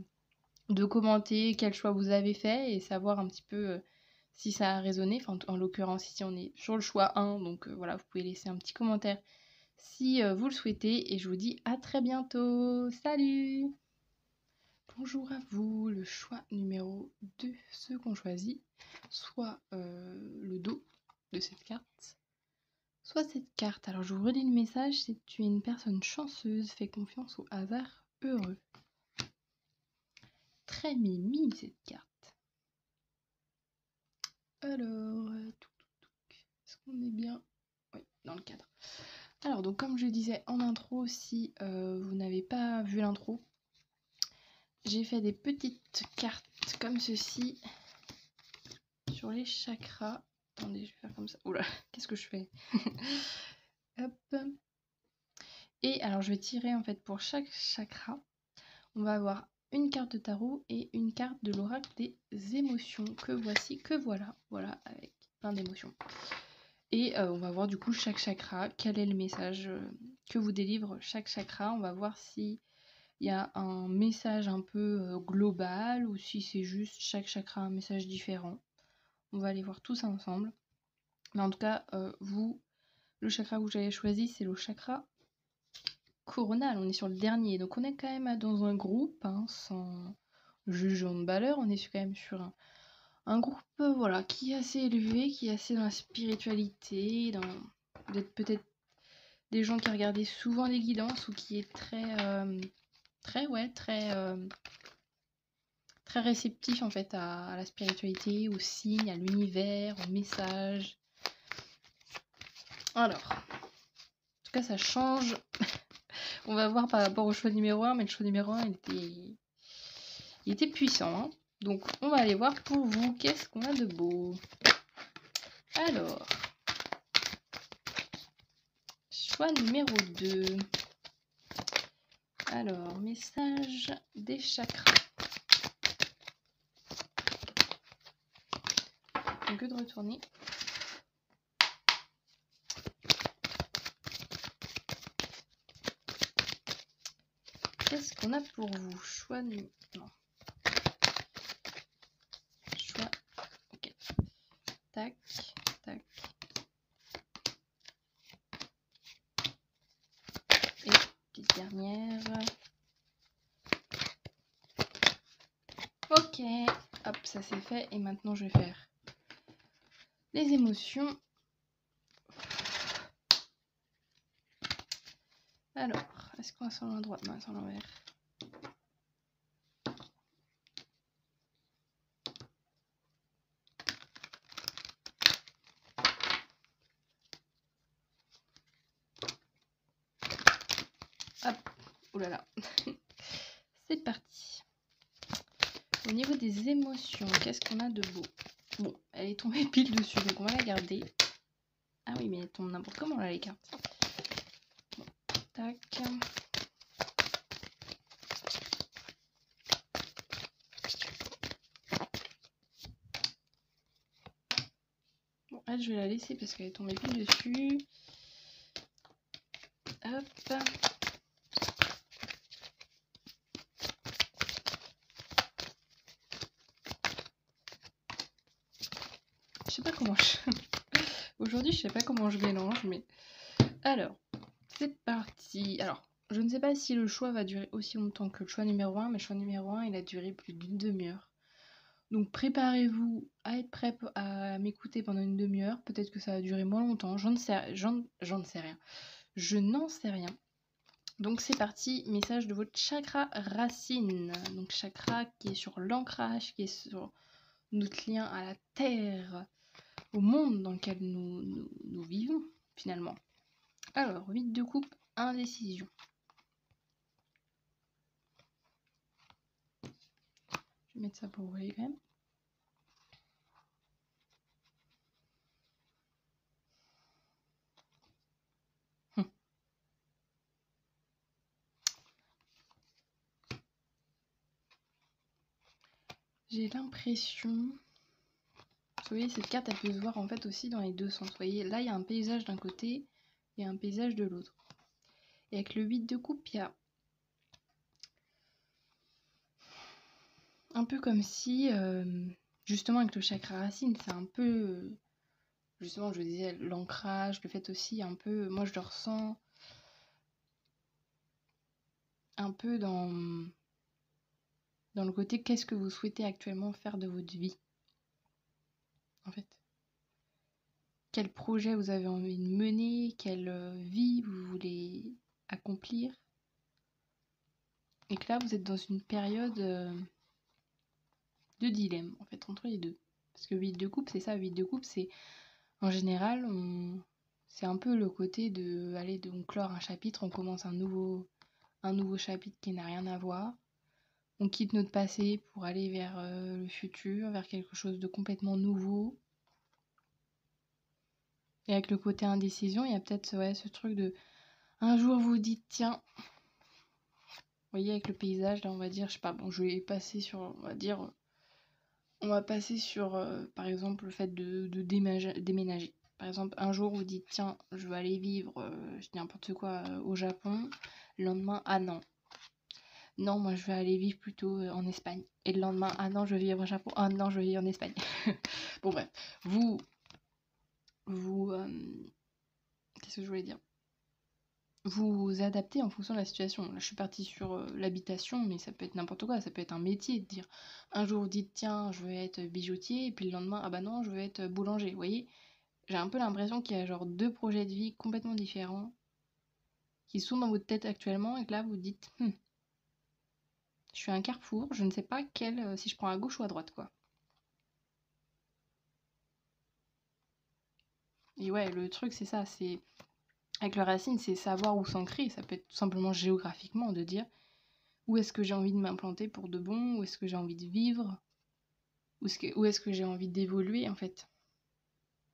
A: de commenter quel choix vous avez fait et savoir un petit peu si ça a résonné. Enfin, en l'occurrence, ici, on est sur le choix 1, donc voilà, vous pouvez laisser un petit commentaire si vous le souhaitez. Et je vous dis à très bientôt. Salut! Bonjour à vous, le choix numéro 2, ce qu'on choisit, soit le dos de cette carte, soit cette carte. Alors je vous relis le message, c'est tu es une personne chanceuse, fais confiance au hasard heureux. Très mimi cette carte. Alors, est-ce qu'on est bien? Oui, dans le cadre. Alors, donc comme je disais en intro, si vous n'avez pas vu l'intro, j'ai fait des petites cartes comme ceci sur les chakras. Attendez, je vais faire comme ça. Oula, qu'est-ce que je fais? Hop. Et alors, je vais tirer en fait pour chaque chakra. On va avoir une carte de tarot et une carte de l'oracle des émotions. Que voici, que voilà. Voilà, avec plein d'émotions. Et on va voir du coup chaque chakra, quel est le message que vous délivre chaque chakra. On va voir si il y a un message un peu global ou si c'est juste chaque chakra un message différent. On va aller voir tout ça ensemble. Mais en tout cas, vous, le chakra que vous avez choisi, c'est le chakra coronal. On est sur le dernier. Donc on est quand même dans un groupe, hein, sans jugement de valeur. On est quand même sur un groupe voilà, qui est assez élevé, qui est assez dans la spiritualité, dans peut-être des gens qui regardaient souvent les guidances ou qui est très réceptif en fait à la spiritualité, aux signes, à l'univers, aux messages. Alors, en tout cas ça change. On va voir par rapport au choix numéro 1, mais le choix numéro 1 il était puissant, hein. Donc on va aller voir pour vous, qu'est-ce qu'on a de beau. Alors, choix numéro 2. Alors, message des chakras. Donc, que de retourner. Qu'est-ce qu'on a pour vous? Choix numéro... Non. Choix... Ok. Tac, tac. Et petite dernière. Ok. Hop, ça c'est fait. Et maintenant, je vais faire les émotions. Alors, est-ce qu'on va sur l'endroit? Non, sur l'envers. Hop, oulala. C'est parti. Au niveau des émotions, qu'est-ce qu'on a de beau? Bon, elle est tombée pile dessus, donc on va la garder. Ah oui, mais elle tombe n'importe comment là, les cartes. Bon, tac. Bon, elle, je vais la laisser parce qu'elle est tombée pile dessus. Hop. Je sais pas comment je... Aujourd'hui, je sais pas comment je mélange, mais... Alors, c'est parti. Alors, je ne sais pas si le choix va durer aussi longtemps que le choix numéro 1, mais le choix numéro 1, il a duré plus d'une demi-heure. Donc préparez-vous à être prêt à m'écouter pendant une demi-heure. Peut-être que ça va durer moins longtemps. J'en sais rien. Je n'en sais rien. Donc c'est parti, message de votre chakra racine. Donc chakra qui est sur l'ancrage, qui est sur notre lien à la terre, au monde dans lequel nous vivons finalement. Alors, 8 de coupe, indécision. Je vais mettre ça pour vous voyez quand même. J'ai l'impression... Vous voyez, cette carte, elle peut se voir en fait aussi dans les deux sens. Vous voyez, là, il y a un paysage d'un côté et un paysage de l'autre. Et avec le 8 de coupe, il y a... un peu comme si, justement, avec le chakra racine, c'est un peu... justement, je vous disais, l'ancrage, le fait aussi un peu... Moi, je le ressens un peu dans le côté qu'est-ce que vous souhaitez actuellement faire de votre vie, en fait. Quel projet vous avez envie de mener, quelle vie vous voulez accomplir. Et que là, vous êtes dans une période de dilemme, en fait, entre les deux. Parce que 8 de coupe, c'est ça, 8 de coupe, c'est, en général, c'est un peu le côté de, allez, on clore un chapitre, on commence un nouveau chapitre qui n'a rien à voir. On quitte notre passé pour aller vers le futur, vers quelque chose de complètement nouveau. Et avec le côté indécision, il y a peut-être ouais, ce truc de... Un jour, vous dites, tiens, vous voyez, avec le paysage, là, on va dire, je sais pas, bon, je vais passer sur, on va passer sur, par exemple, le fait de déménager. Par exemple, un jour, vous dites, tiens, je vais aller vivre, je dis n'importe quoi, au Japon. Le lendemain, ah non. Non, moi, je vais aller vivre plutôt en Espagne. Et le lendemain, ah non, je vais vivre au Japon. Ah non, je vais vivre en Espagne. Bon, bref. Vous qu'est-ce que je voulais dire? Vous adaptez en fonction de la situation. Là, je suis partie sur l'habitation, mais ça peut être n'importe quoi. Ça peut être un métier, de dire un jour vous dites tiens, je veux être bijoutier, et puis le lendemain, ah bah non, je veux être boulanger. Vous voyez, j'ai un peu l'impression qu'il y a genre deux projets de vie complètement différents qui sont dans votre tête actuellement, et que là vous dites je suis à un carrefour, je ne sais pas si je prends à gauche ou à droite, quoi. Et ouais, le truc c'est ça, c'est avec le racine, c'est savoir où s'ancrer. Ça peut être tout simplement géographiquement de dire où est-ce que j'ai envie de m'implanter pour de bon, où est-ce que j'ai envie de vivre, où est-ce que j'ai envie d'évoluer en fait.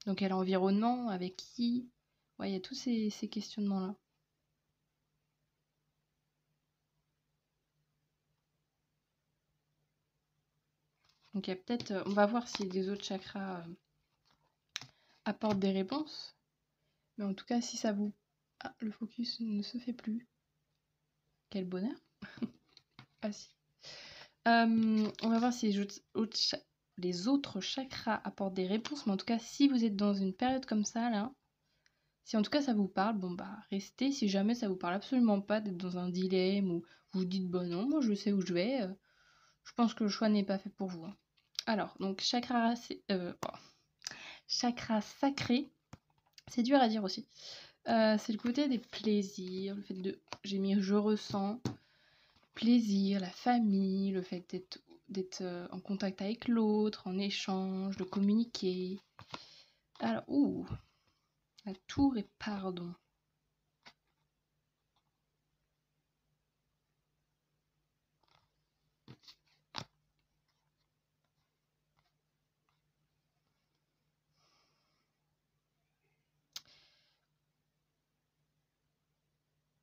A: Dans quel environnement, avec qui. Ouais, il y a tous ces questionnements-là. Donc il y a peut-être... on va voir si les autres chakras apportent des réponses. Mais en tout cas, si ça vous... Ah, le focus ne se fait plus. Quel bonheur. Ah si. On va voir si les autres chakras apportent des réponses. Mais en tout cas, si vous êtes dans une période comme ça, là, si en tout cas ça vous parle, bon bah restez. Si jamais ça vous parle absolument pas d'être dans un dilemme ou vous vous dites bah non, moi je sais où je vais, je pense que le choix n'est pas fait pour vous, hein. Alors, donc chakra sacré, c'est dur à dire aussi. C'est le côté des plaisirs, le fait de, j'ai mis je ressens, plaisir, la famille, le fait d'être en contact avec l'autre, en échange, de communiquer. Alors, la tour et pardon.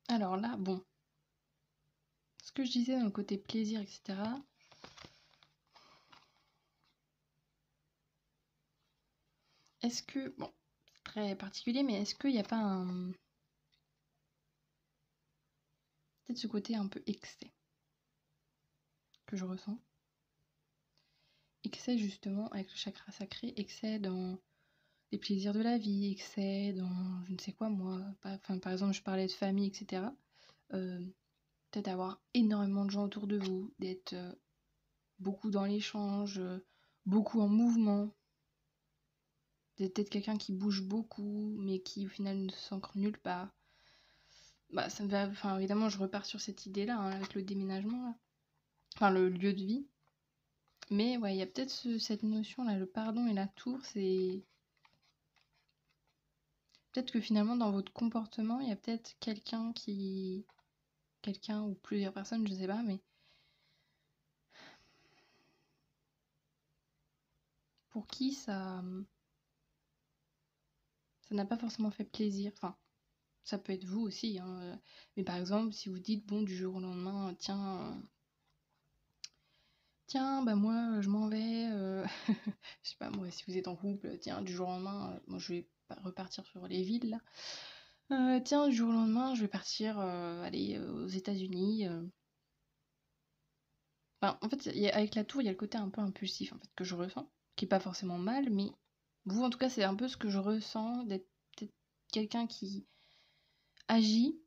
A: Alors là, bon, ce que je disais dans le côté plaisir, etc. Est-ce que, bon, c'est très particulier, mais est-ce qu'il n'y a pas peut-être ce côté un peu excès que je ressens? Excès justement avec le chakra sacré, excès dans les plaisirs de la vie, excès dans je ne sais quoi moi, enfin, par exemple je parlais de famille, etc. Peut-être avoir énormément de gens autour de vous, d'être beaucoup dans l'échange, beaucoup en mouvement. Vous êtes peut-être quelqu'un qui bouge beaucoup, mais qui au final ne s'ancre nulle part. Bah, ça me va. Enfin, évidemment, je repars sur cette idée-là, hein, avec le déménagement, là. Enfin, le lieu de vie. Mais ouais, il y a peut-être cette notion-là, le pardon et la tour, c'est. Peut-être que finalement, dans votre comportement, il y a peut-être quelqu'un qui. Quelqu'un ou plusieurs personnes, je sais pas, mais. Pour qui ça. Ça n'a pas forcément fait plaisir. Enfin, ça peut être vous aussi, hein. Mais par exemple, si vous dites, bon, du jour au lendemain, tiens, bah moi, je m'en vais. Je sais pas, moi, si vous êtes en couple, tiens, du jour au lendemain, moi, je vais repartir sur les villes, là. Tiens, du jour au lendemain, je vais partir, aller aux États-Unis. Enfin, en fait, avec la tour, il y a le côté un peu impulsif, en fait, que je ressens, qui est pas forcément mal, mais vous, en tout cas, c'est un peu ce que je ressens, d'être peut-être quelqu'un qui agit,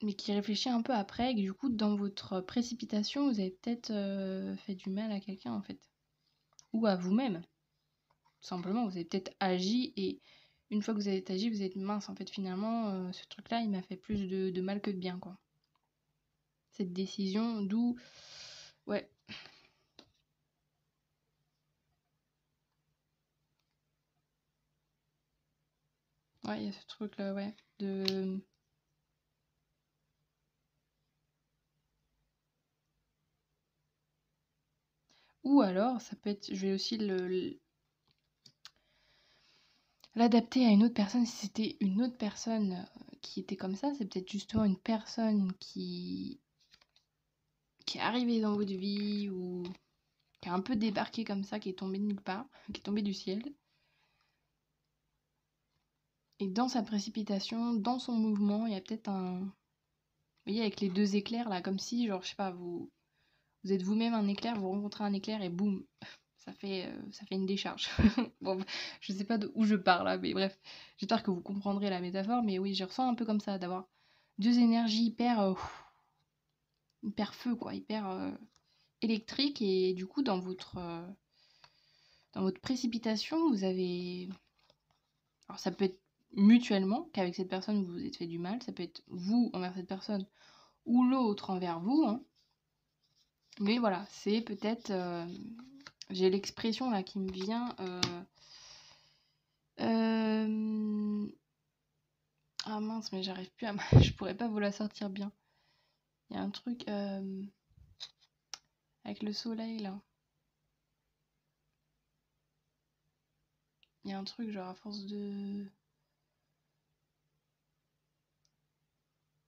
A: mais qui réfléchit un peu après, et que du coup, dans votre précipitation, vous avez peut-être fait du mal à quelqu'un, en fait. Ou à vous-même. Tout simplement, vous avez peut-être agi, et une fois que vous avez agi, vous êtes mince, en fait, finalement, ce truc-là, il m'a fait plus de mal que de bien, quoi. Cette décision, d'où... Ouais. Ouais, il y a ce truc-là, ouais. De... Ou alors, ça peut être... Je vais aussi l'adapter à une autre personne. Si c'était une autre personne qui était comme ça, c'est peut-être justement une personne qui est arrivée dans votre vie ou qui a un peu débarqué comme ça, qui est tombée de nulle part, qui est tombée du ciel. Et dans sa précipitation, dans son mouvement, il y a peut-être un... Vous voyez, avec les deux éclairs, là, comme si, genre, je sais pas, vous êtes vous-même un éclair, vous rencontrez un éclair et boum, ça fait une décharge. Bon, je sais pas d'où je pars là, mais bref, j'espère que vous comprendrez la métaphore, mais oui, je ressens un peu comme ça, d'avoir deux énergies hyper feu, quoi, hyper électriques, et du coup, dans votre précipitation, vous avez... Alors ça peut être mutuellement, qu'avec cette personne vous vous êtes fait du mal, ça peut être vous envers cette personne ou l'autre envers vous, hein. Mais voilà, c'est peut-être... j'ai l'expression là qui me vient... Ah mince, mais j'arrive plus à... Je pourrais pas vous la sortir bien. Il y a un truc avec le soleil là. Il y a un truc genre à force de...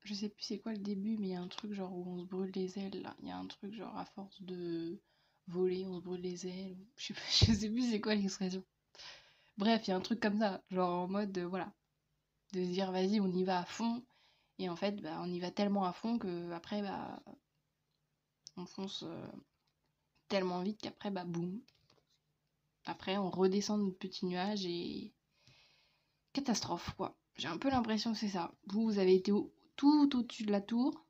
A: Je sais plus c'est quoi le début, mais il y a un truc genre où on se brûle les ailes là. Il y a un truc genre à force de voler, on se brûle les ailes. Je sais plus c'est quoi l'expression. Bref, il y a un truc comme ça. Genre en mode, voilà. De se dire vas-y, on y va à fond. Et en fait, bah, on y va tellement à fond que après, bah, on fonce tellement vite qu'après, bah, boum. Après, on redescend de notre petit nuage et catastrophe, quoi. J'ai un peu l'impression que c'est ça. Vous avez été tout au-dessus de la tour,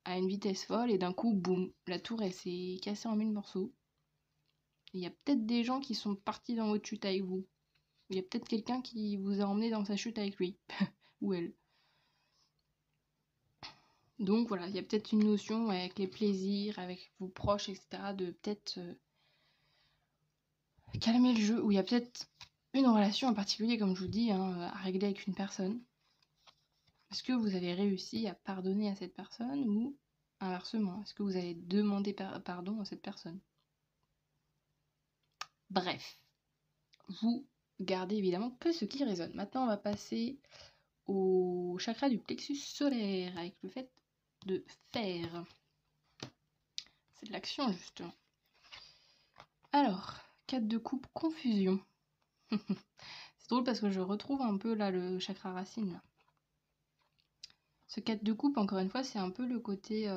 A: à une vitesse folle, et d'un coup, boum, la tour, elle s'est cassée en mille morceaux. Il y a peut-être des gens qui sont partis dans votre chute avec vous. Il y a peut-être quelqu'un qui vous a emmené dans sa chute avec lui. Ou elle. Donc voilà, il y a peut-être une notion avec les plaisirs, avec vos proches, etc., de peut-être calmer le jeu, où il y a peut-être une relation en particulier, comme je vous dis, hein, à régler avec une personne. Est-ce que vous avez réussi à pardonner à cette personne ou inversement? Est-ce que vous avez demandé pardon à cette personne? Bref, vous gardez évidemment que ce qui résonne. Maintenant, on va passer au chakra du plexus solaire, avec le fait de faire. C'est de l'action, justement. Alors, 4 de coupe, confusion. C'est drôle parce que je retrouve un peu là le chakra racine. Là. Ce 4 de coupe, encore une fois, c'est un peu le côté...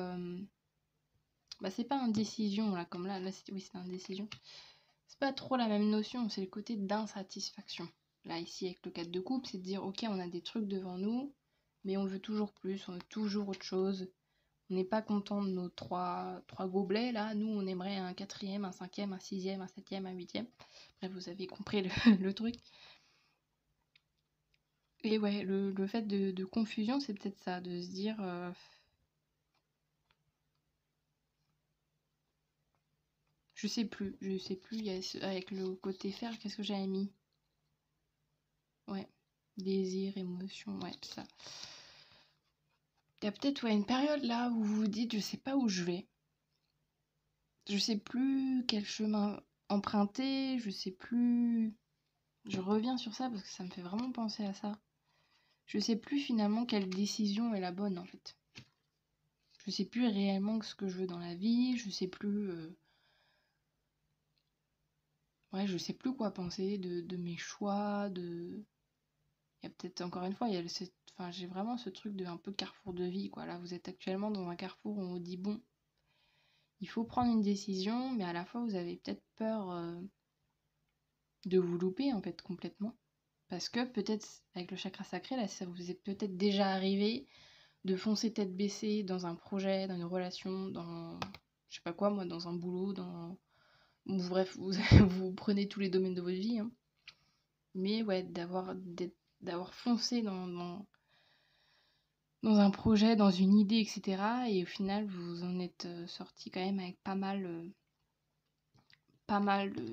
A: Bah, c'est pas indécision, là, comme là oui, c'est indécision. C'est pas trop la même notion, c'est le côté d'insatisfaction. Là, ici, avec le 4 de coupe, c'est de dire, ok, on a des trucs devant nous, mais on veut toujours plus, on veut toujours autre chose. On n'est pas content de nos trois gobelets, là. Nous, on aimerait un quatrième, un cinquième, un sixième, un septième, un huitième. Bref, vous avez compris le truc. Et ouais, le fait de confusion, c'est peut-être ça, de se dire... je sais plus, avec le côté faire, qu'est-ce que j'avais mis? Ouais, désir, émotion, ouais, ça. Il y a peut-être une période là où vous vous dites, je sais pas où je vais. Je sais plus quel chemin emprunter, je sais plus... Je reviens sur ça parce que ça me fait vraiment penser à ça. Je sais plus finalement quelle décision est la bonne en fait. Je sais plus réellement ce que je veux dans la vie, je sais plus... Ouais, je sais plus quoi penser de mes choix, de... Il y a peut-être, encore une fois, enfin, j'ai vraiment ce truc de un peu carrefour de vie, quoi. Là, vous êtes actuellement dans un carrefour où on vous dit, bon, il faut prendre une décision, mais à la fois, vous avez peut-être peur de vous louper, en fait, complètement. Parce que peut-être, avec le chakra sacré, là, ça vous est peut-être déjà arrivé de foncer tête baissée dans un projet, dans une relation, dans, je sais pas quoi, moi, dans un boulot, bref, vous prenez tous les domaines de votre vie, hein. Mais ouais, d'avoir foncé dans un projet, dans une idée, etc. Et au final, vous en êtes sorti quand même avec pas mal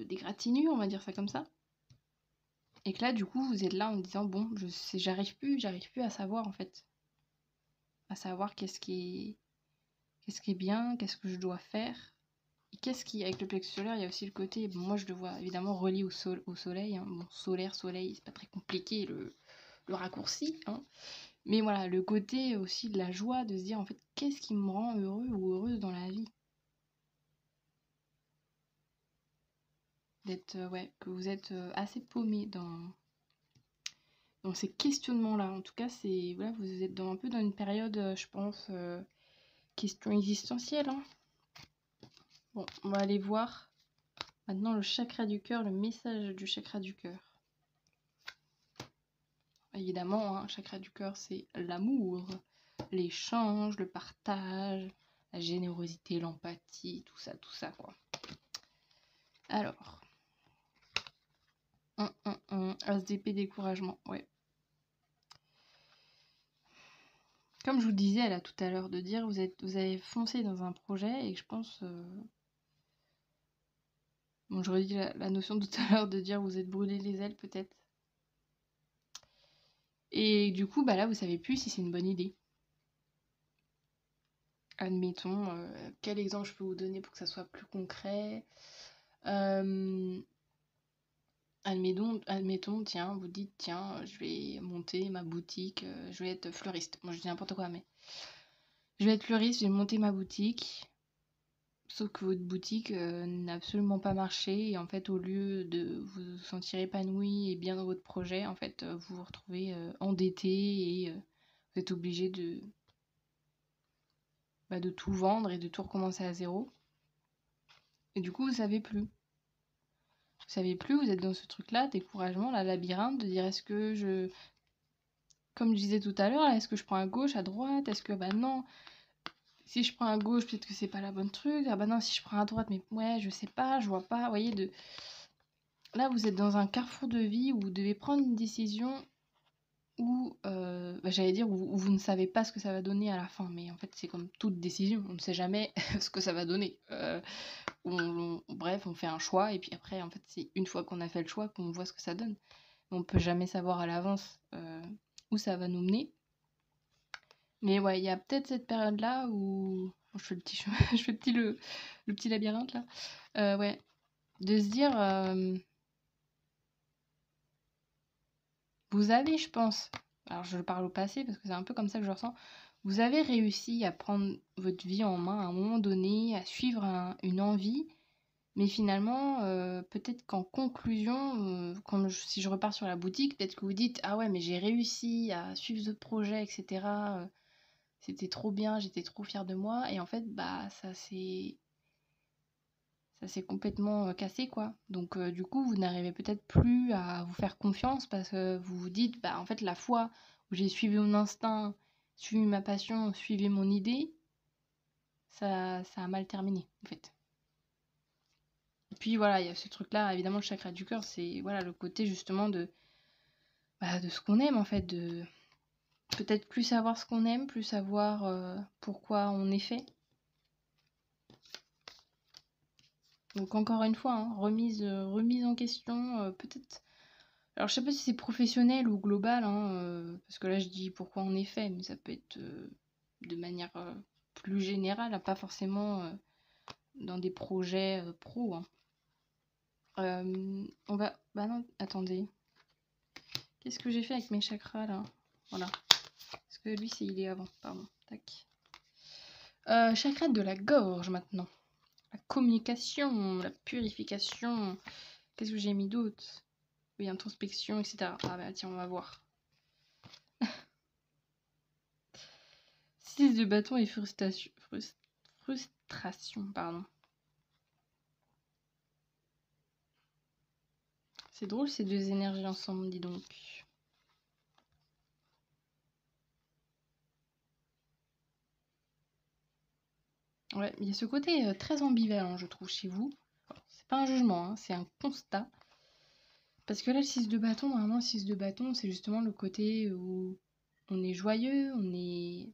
A: d'égratignures, on va dire ça comme ça. Et que là, du coup, vous êtes là en disant, bon, j'arrive plus à savoir en fait. À savoir qu'est-ce qui est bien, qu'est-ce que je dois faire. Et avec le plexus solaire, il y a aussi le côté, bon, moi je le vois évidemment relié au soleil. Hein. Bon, soleil, c'est pas très compliqué le raccourci. Hein. Mais voilà, le côté aussi de la joie, de se dire en fait, qu'est-ce qui me rend heureux ou heureuse dans la vie? Que vous êtes assez paumé dans ces questionnements-là. En tout cas, voilà, vous êtes un peu dans une période, je pense, question existentielle. Hein. Bon, on va aller voir maintenant le chakra du cœur, le message du chakra du cœur. Évidemment, hein, chakra du cœur, c'est l'amour, l'échange, le partage, la générosité, l'empathie, tout ça, quoi. Alors, SDP découragement, ouais. Comme je vous disais là tout à l'heure, de dire vous avez foncé dans un projet et que je pense... Bon, je redis la notion de tout à l'heure de dire vous êtes brûlé les ailes peut-être. Et du coup, bah là, vous savez plus si c'est une bonne idée. Admettons, quel exemple je peux vous donner pour que ça soit plus concret? Admettons, tiens, vous dites, tiens, je vais monter ma boutique, je vais être fleuriste. Moi, je dis n'importe quoi, mais je vais être fleuriste, je vais monter ma boutique. Sauf que votre boutique n'a absolument pas marché et en fait au lieu de vous sentir épanoui et bien dans votre projet, en fait vous vous retrouvez endetté et vous êtes obligé de tout vendre et de tout recommencer à zéro. Et du coup vous savez plus. Vous savez plus, vous êtes dans ce truc-là, découragement, la labyrinthe, de dire est-ce que comme je disais tout à l'heure, est-ce que je prends à gauche, à droite, est-ce que non, si je prends à gauche peut-être que c'est pas la bonne truc, ah non si je prends à droite mais ouais je sais pas, je vois pas, vous voyez Là, vous êtes dans un carrefour de vie où vous devez prendre une décision où, j'allais dire, où vous ne savez pas ce que ça va donner à la fin. Mais en fait, c'est comme toute décision. On ne sait jamais ce que ça va donner. Bref, on fait un choix. Et puis après, en fait, c'est une fois qu'on a fait le choix qu'on voit ce que ça donne. On ne peut jamais savoir à l'avance où ça va nous mener. Mais ouais, il y a peut-être cette période-là où... Je fais le petit chemin, je fais le petit labyrinthe, là. Ouais. De se dire... Vous avez, je pense, alors je parle au passé parce que c'est un peu comme ça que je ressens, vous avez réussi à prendre votre vie en main à un moment donné, à suivre une envie, mais finalement, peut-être qu'en conclusion, si je repars sur la boutique, peut-être que vous dites, ah ouais, mais j'ai réussi à suivre ce projet, etc. C'était trop bien, j'étais trop fière de moi, et en fait, bah, ça s'est complètement cassé, quoi. Donc du coup, vous n'arrivez peut-être plus à vous faire confiance parce que vous vous dites, bah en fait, la fois où j'ai suivi mon instinct, suivi ma passion, suivi mon idée, ça a mal terminé, en fait. Et puis voilà, il y a ce truc-là, évidemment, le chakra du cœur, c'est voilà, le côté justement de ce qu'on aime, en fait, de peut-être plus savoir ce qu'on aime, plus savoir pourquoi on est fait. Donc encore une fois, hein, remise en question, peut-être. Alors je sais pas si c'est professionnel ou global, hein, parce que là je dis pourquoi on est fait, mais ça peut être de manière plus générale, hein, pas forcément dans des projets pro. Hein. On va. Bah non, attendez. Qu'est-ce que j'ai fait avec mes chakras là? Voilà. Parce que lui, il est avant. Pardon. Tac. Chakra de la gorge maintenant. La communication, la purification. Qu'est-ce que j'ai mis d'autre? Oui, introspection, etc. Ah bah tiens, on va voir. 6 de bâton et frustration. Frustration, pardon. C'est drôle ces deux énergies ensemble, dis donc. Ouais, il y a ce côté très ambivalent, je trouve, chez vous. C'est pas un jugement, hein, c'est un constat. Parce que là, le 6 de bâton, normalement, le 6 de bâton, c'est justement le côté où on est joyeux, on est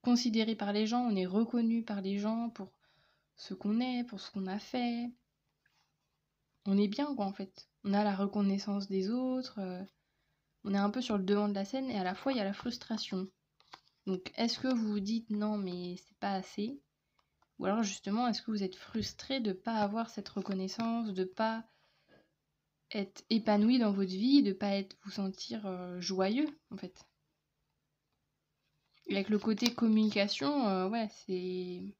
A: considéré par les gens, on est reconnu par les gens pour ce qu'on est, pour ce qu'on a fait. On est bien, quoi, en fait. On a la reconnaissance des autres, on est un peu sur le devant de la scène, et à la fois, il y a la frustration. Donc, est-ce que vous vous dites non, mais c'est pas assez? Ou alors, justement, est-ce que vous êtes frustré de ne pas avoir cette reconnaissance, de ne pas être épanoui dans votre vie, de pas vous sentir joyeux, en fait? Et avec le côté communication, ouais, c'est...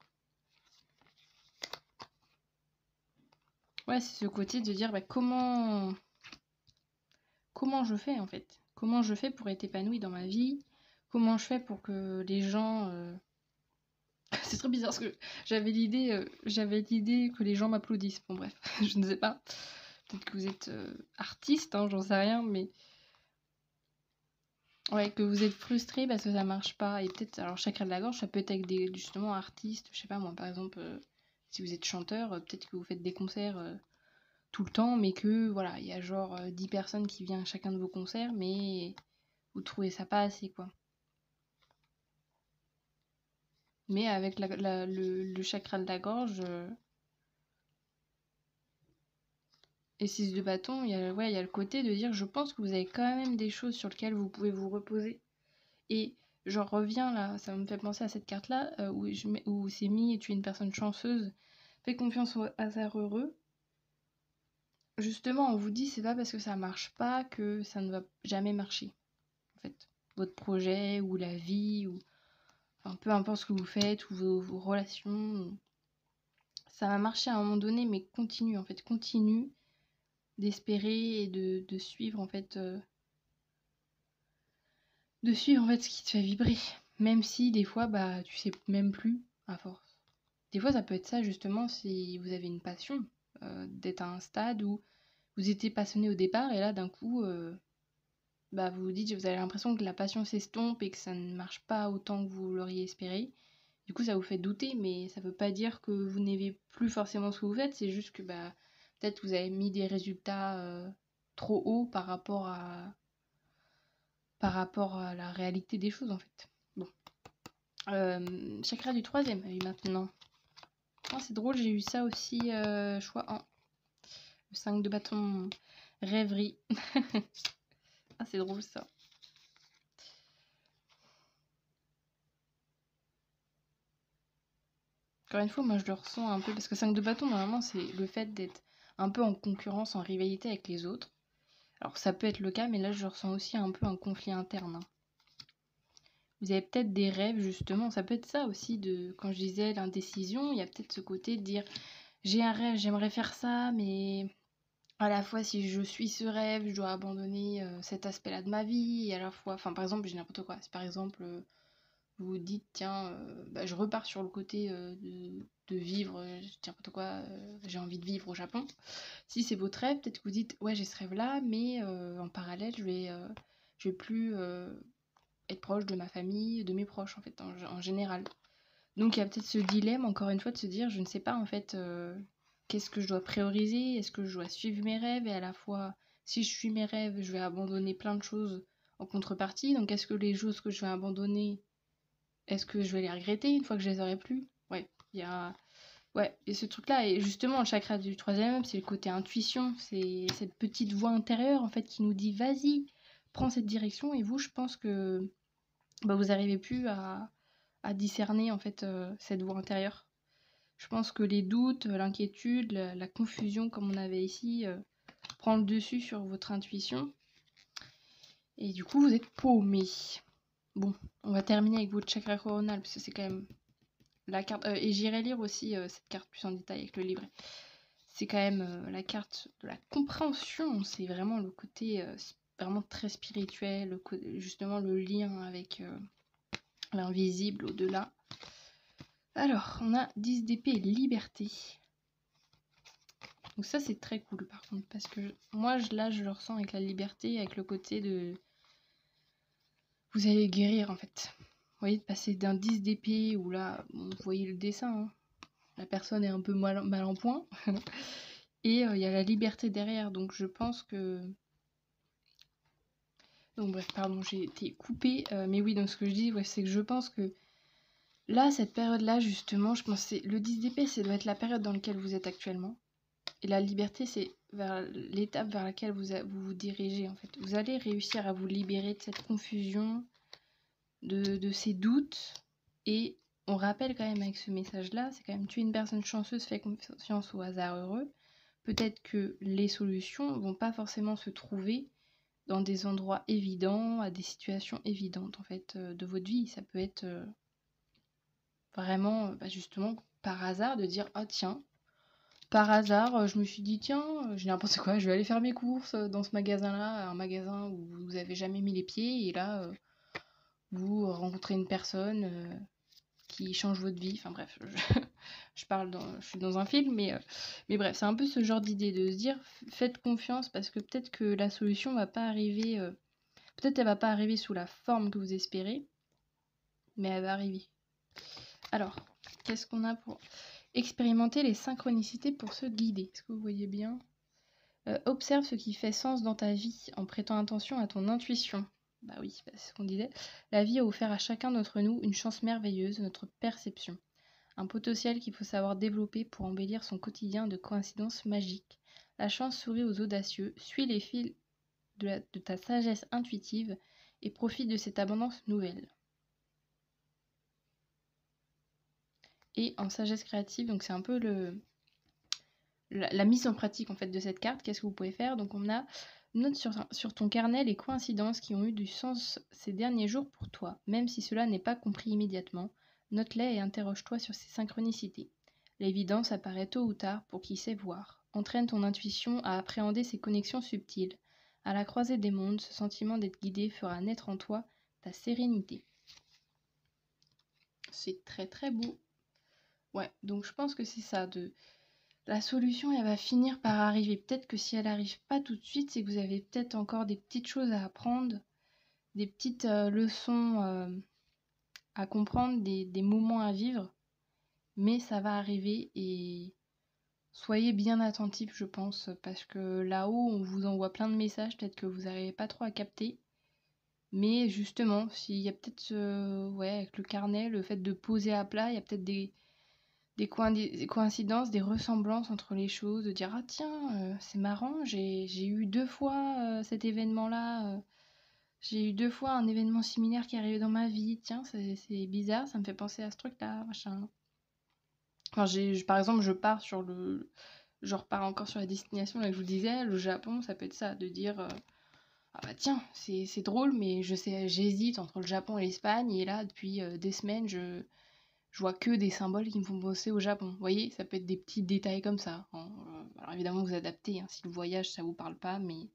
A: Ouais, c'est ce côté de dire bah, comment je fais, en fait? Comment je fais pour être épanoui dans ma vie? Comment je fais pour que les gens... C'est très bizarre parce que j'avais l'idée que les gens m'applaudissent. Bon bref, je ne sais pas. Peut-être que vous êtes artiste, hein, j'en sais rien, mais ouais, que vous êtes frustré parce que ça marche pas. Et peut-être, alors chakra de la gorge, ça peut être avec des justement artistes, je sais pas moi, par exemple, si vous êtes chanteur, peut-être que vous faites des concerts tout le temps, mais que voilà, il y a genre 10 personnes qui viennent à chacun de vos concerts, mais vous trouvez ça pas assez quoi. Mais avec le chakra de la gorge et 6 de bâton, il y a, ouais, il y a le côté de dire je pense que vous avez quand même des choses sur lesquelles vous pouvez vous reposer. Et j'en reviens là, ça me fait penser à cette carte-là, où c'est mis tu es une personne chanceuse, fais confiance au hasard heureux. Justement, on vous dit c'est pas parce que ça marche pas que ça ne va jamais marcher. En fait, votre projet ou la vie, ou enfin, peu importe ce que vous faites, ou vos relations, ça va marcher à un moment donné, mais continue en fait, continue d'espérer et de suivre en fait. De suivre en fait ce qui te fait vibrer. Même si des fois, bah, tu sais même plus à force. Des fois, ça peut être ça justement si vous avez une passion, d'être à un stade où vous étiez passionné au départ et là d'un coup, bah, vous vous dites, vous avez l'impression que la passion s'estompe et que ça ne marche pas autant que vous l'auriez espéré. Du coup, ça vous fait douter, mais ça veut pas dire que vous n'aimez plus forcément ce que vous faites, c'est juste que bah, peut-être vous avez mis des résultats trop hauts par rapport à la réalité des choses en fait. Bon. Chakra du troisième œil maintenant. Oh, c'est drôle, j'ai eu ça aussi, choix 1. Le 5 de bâton, rêverie. Ah, c'est drôle ça. Encore une fois, moi je le ressens un peu, parce que 5 de bâton, normalement, c'est le fait d'être un peu en concurrence, en rivalité avec les autres. Alors ça peut être le cas, mais là je ressens aussi un peu un conflit interne. Hein. Vous avez peut-être des rêves, justement, ça peut être ça aussi, quand je disais l'indécision, il y a peut-être ce côté de dire j'ai un rêve, j'aimerais faire ça, mais à la fois si je suis ce rêve, je dois abandonner cet aspect-là de ma vie, et à la fois, enfin par exemple, j'ai n'importe quoi, si par exemple vous vous dites tiens, bah, je repars sur le côté de vivre, tiens, n'importe quoi, j'ai envie de vivre au Japon. Si c'est votre rêve, peut-être que vous dites ouais j'ai ce rêve-là, mais en parallèle je vais plus être proche de ma famille, de mes proches en fait, en général. Donc il y a peut-être ce dilemme, encore une fois, de se dire, je ne sais pas en fait, qu'est-ce que je dois prioriser? Est-ce que je dois suivre mes rêves? Et à la fois, si je suis mes rêves, je vais abandonner plein de choses en contrepartie. Donc est-ce que les choses que je vais abandonner, est-ce que je vais les regretter une fois que je les aurai plus? Ouais, il y a... Ouais, et ce truc-là, et justement, le chakra du troisième œil, c'est le côté intuition, c'est cette petite voix intérieure, en fait, qui nous dit, vas-y, prends cette direction, et vous, je pense que vous n'arrivez plus à discerner, en fait, cette voix intérieure. Je pense que les doutes, l'inquiétude, la confusion, comme on avait ici, prend le dessus sur votre intuition, et du coup, vous êtes paumé. Bon, on va terminer avec votre chakra coronal, parce que c'est quand même la carte, et j'irai lire aussi cette carte plus en détail avec le livret. C'est quand même la carte de la compréhension, c'est vraiment le côté vraiment très spirituel, justement le lien avec l'invisible au-delà. Alors, on a 10 d'épée et liberté. Donc ça c'est très cool par contre, parce que moi là je le ressens avec la liberté, avec le côté de... Vous allez guérir en fait. Vous voyez, de passer d'un 10 d'épée où là, vous voyez le dessin, hein, la personne est un peu mal en point. Et il y a la liberté derrière, donc je pense que... Donc bref, pardon, j'ai été coupée. Mais oui, donc ce que je dis, ouais, c'est que je pense que là, cette période-là, justement, je pense que le 10 d'épée, ça doit être la période dans laquelle vous êtes actuellement. Et la liberté, c'est vers l'étape vers laquelle vous dirigez, en fait. Vous allez réussir à vous libérer de cette confusion, de ces doutes. Et on rappelle quand même avec ce message-là, c'est quand même, tu es une personne chanceuse, fais confiance au hasard heureux. Peut-être que les solutions vont pas forcément se trouver dans des endroits évidents, à des situations évidentes en fait de votre vie. Ça peut être vraiment justement par hasard de dire ah tiens, par hasard je me suis dit tiens, j'ai n'importe quoi, je vais aller faire mes courses dans ce magasin-là, un magasin où vous avez jamais mis les pieds et là vous rencontrez une personne qui change votre vie. Enfin bref, je suis dans un film, mais bref, c'est un peu ce genre d'idée de se dire faites confiance parce que peut-être que la solution va pas arriver. Peut-être elle va pas arriver sous la forme que vous espérez, mais elle va arriver. Alors, qu'est-ce qu'on a pour expérimenter les synchronicités pour se guider? Est-ce que vous voyez bien? Observe ce qui fait sens dans ta vie en prêtant attention à ton intuition. Bah oui, c'est ce qu'on disait. La vie a offert à chacun d'entre nous une chance merveilleuse, notre perception. Un potentiel qu'il faut savoir développer pour embellir son quotidien de coïncidences magiques. La chance sourit aux audacieux, suis les fils de ta sagesse intuitive et profite de cette abondance nouvelle. Et en sagesse créative, donc c'est un peu la mise en pratique en fait de cette carte. Qu'est-ce que vous pouvez faire? Donc on a note sur ton carnet les coïncidences qui ont eu du sens ces derniers jours pour toi, même si cela n'est pas compris immédiatement. Note-les et interroge-toi sur ces synchronicités. L'évidence apparaît tôt ou tard pour qui sait voir. Entraîne ton intuition à appréhender ces connexions subtiles. À la croisée des mondes, ce sentiment d'être guidé fera naître en toi ta sérénité. C'est très très beau. Ouais, donc je pense que c'est ça. La solution, elle va finir par arriver. Peut-être que si elle n'arrive pas tout de suite, c'est que vous avez peut-être encore des petites choses à apprendre, des petites leçons à comprendre, des moments à vivre. Mais ça va arriver et soyez bien attentifs, je pense, parce que là-haut, on vous envoie plein de messages, peut-être que vous n'arrivez pas trop à capter. Mais justement, s'il y a peut-être, ouais, avec le carnet, le fait de poser à plat, il y a peut-être des coïncidences, des ressemblances entre les choses, de dire ah tiens, c'est marrant, j'ai eu 2 fois cet événement-là, j'ai eu 2 fois un événement similaire qui est arrivé dans ma vie, tiens, c'est bizarre, ça me fait penser à ce truc-là, machin. Enfin, par exemple, je repars encore sur la destination, là que je vous disais, le Japon, ça peut être ça, de dire ah bah tiens, c'est drôle, mais j'hésite entre le Japon et l'Espagne, et là, depuis des semaines, je vois que des symboles qui me font penser au Japon. Vous voyez, ça peut être des petits détails comme ça, hein. Alors évidemment, vous adaptez, hein, si le voyage, ça vous parle pas, mais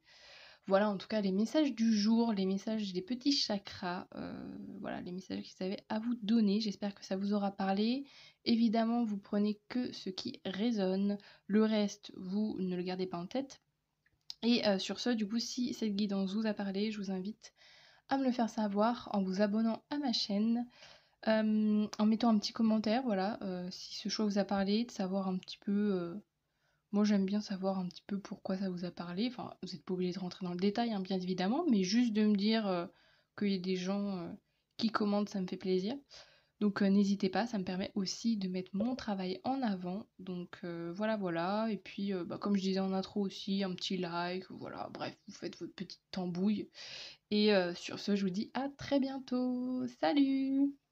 A: voilà, en tout cas, les messages du jour, les messages des petits chakras, voilà, les messages qu'ils avaient à vous donner. J'espère que ça vous aura parlé. Évidemment, vous prenez que ce qui résonne. Le reste, vous ne le gardez pas en tête. Et sur ce, du coup, si cette guidance vous a parlé, je vous invite à me le faire savoir en vous abonnant à ma chaîne. en mettant un petit commentaire, voilà, si ce choix vous a parlé, de savoir un petit peu, moi j'aime bien savoir un petit peu pourquoi ça vous a parlé. Enfin, vous êtes pas obligé de rentrer dans le détail, hein, bien évidemment, mais juste de me dire, qu'il y a des gens, qui commentent, ça me fait plaisir. Donc n'hésitez pas, ça me permet aussi de mettre mon travail en avant. Donc voilà, voilà. Et puis, bah, comme je disais en intro aussi, un petit like, voilà. Bref, vous faites votre petite tambouille. Et sur ce, je vous dis à très bientôt. Salut!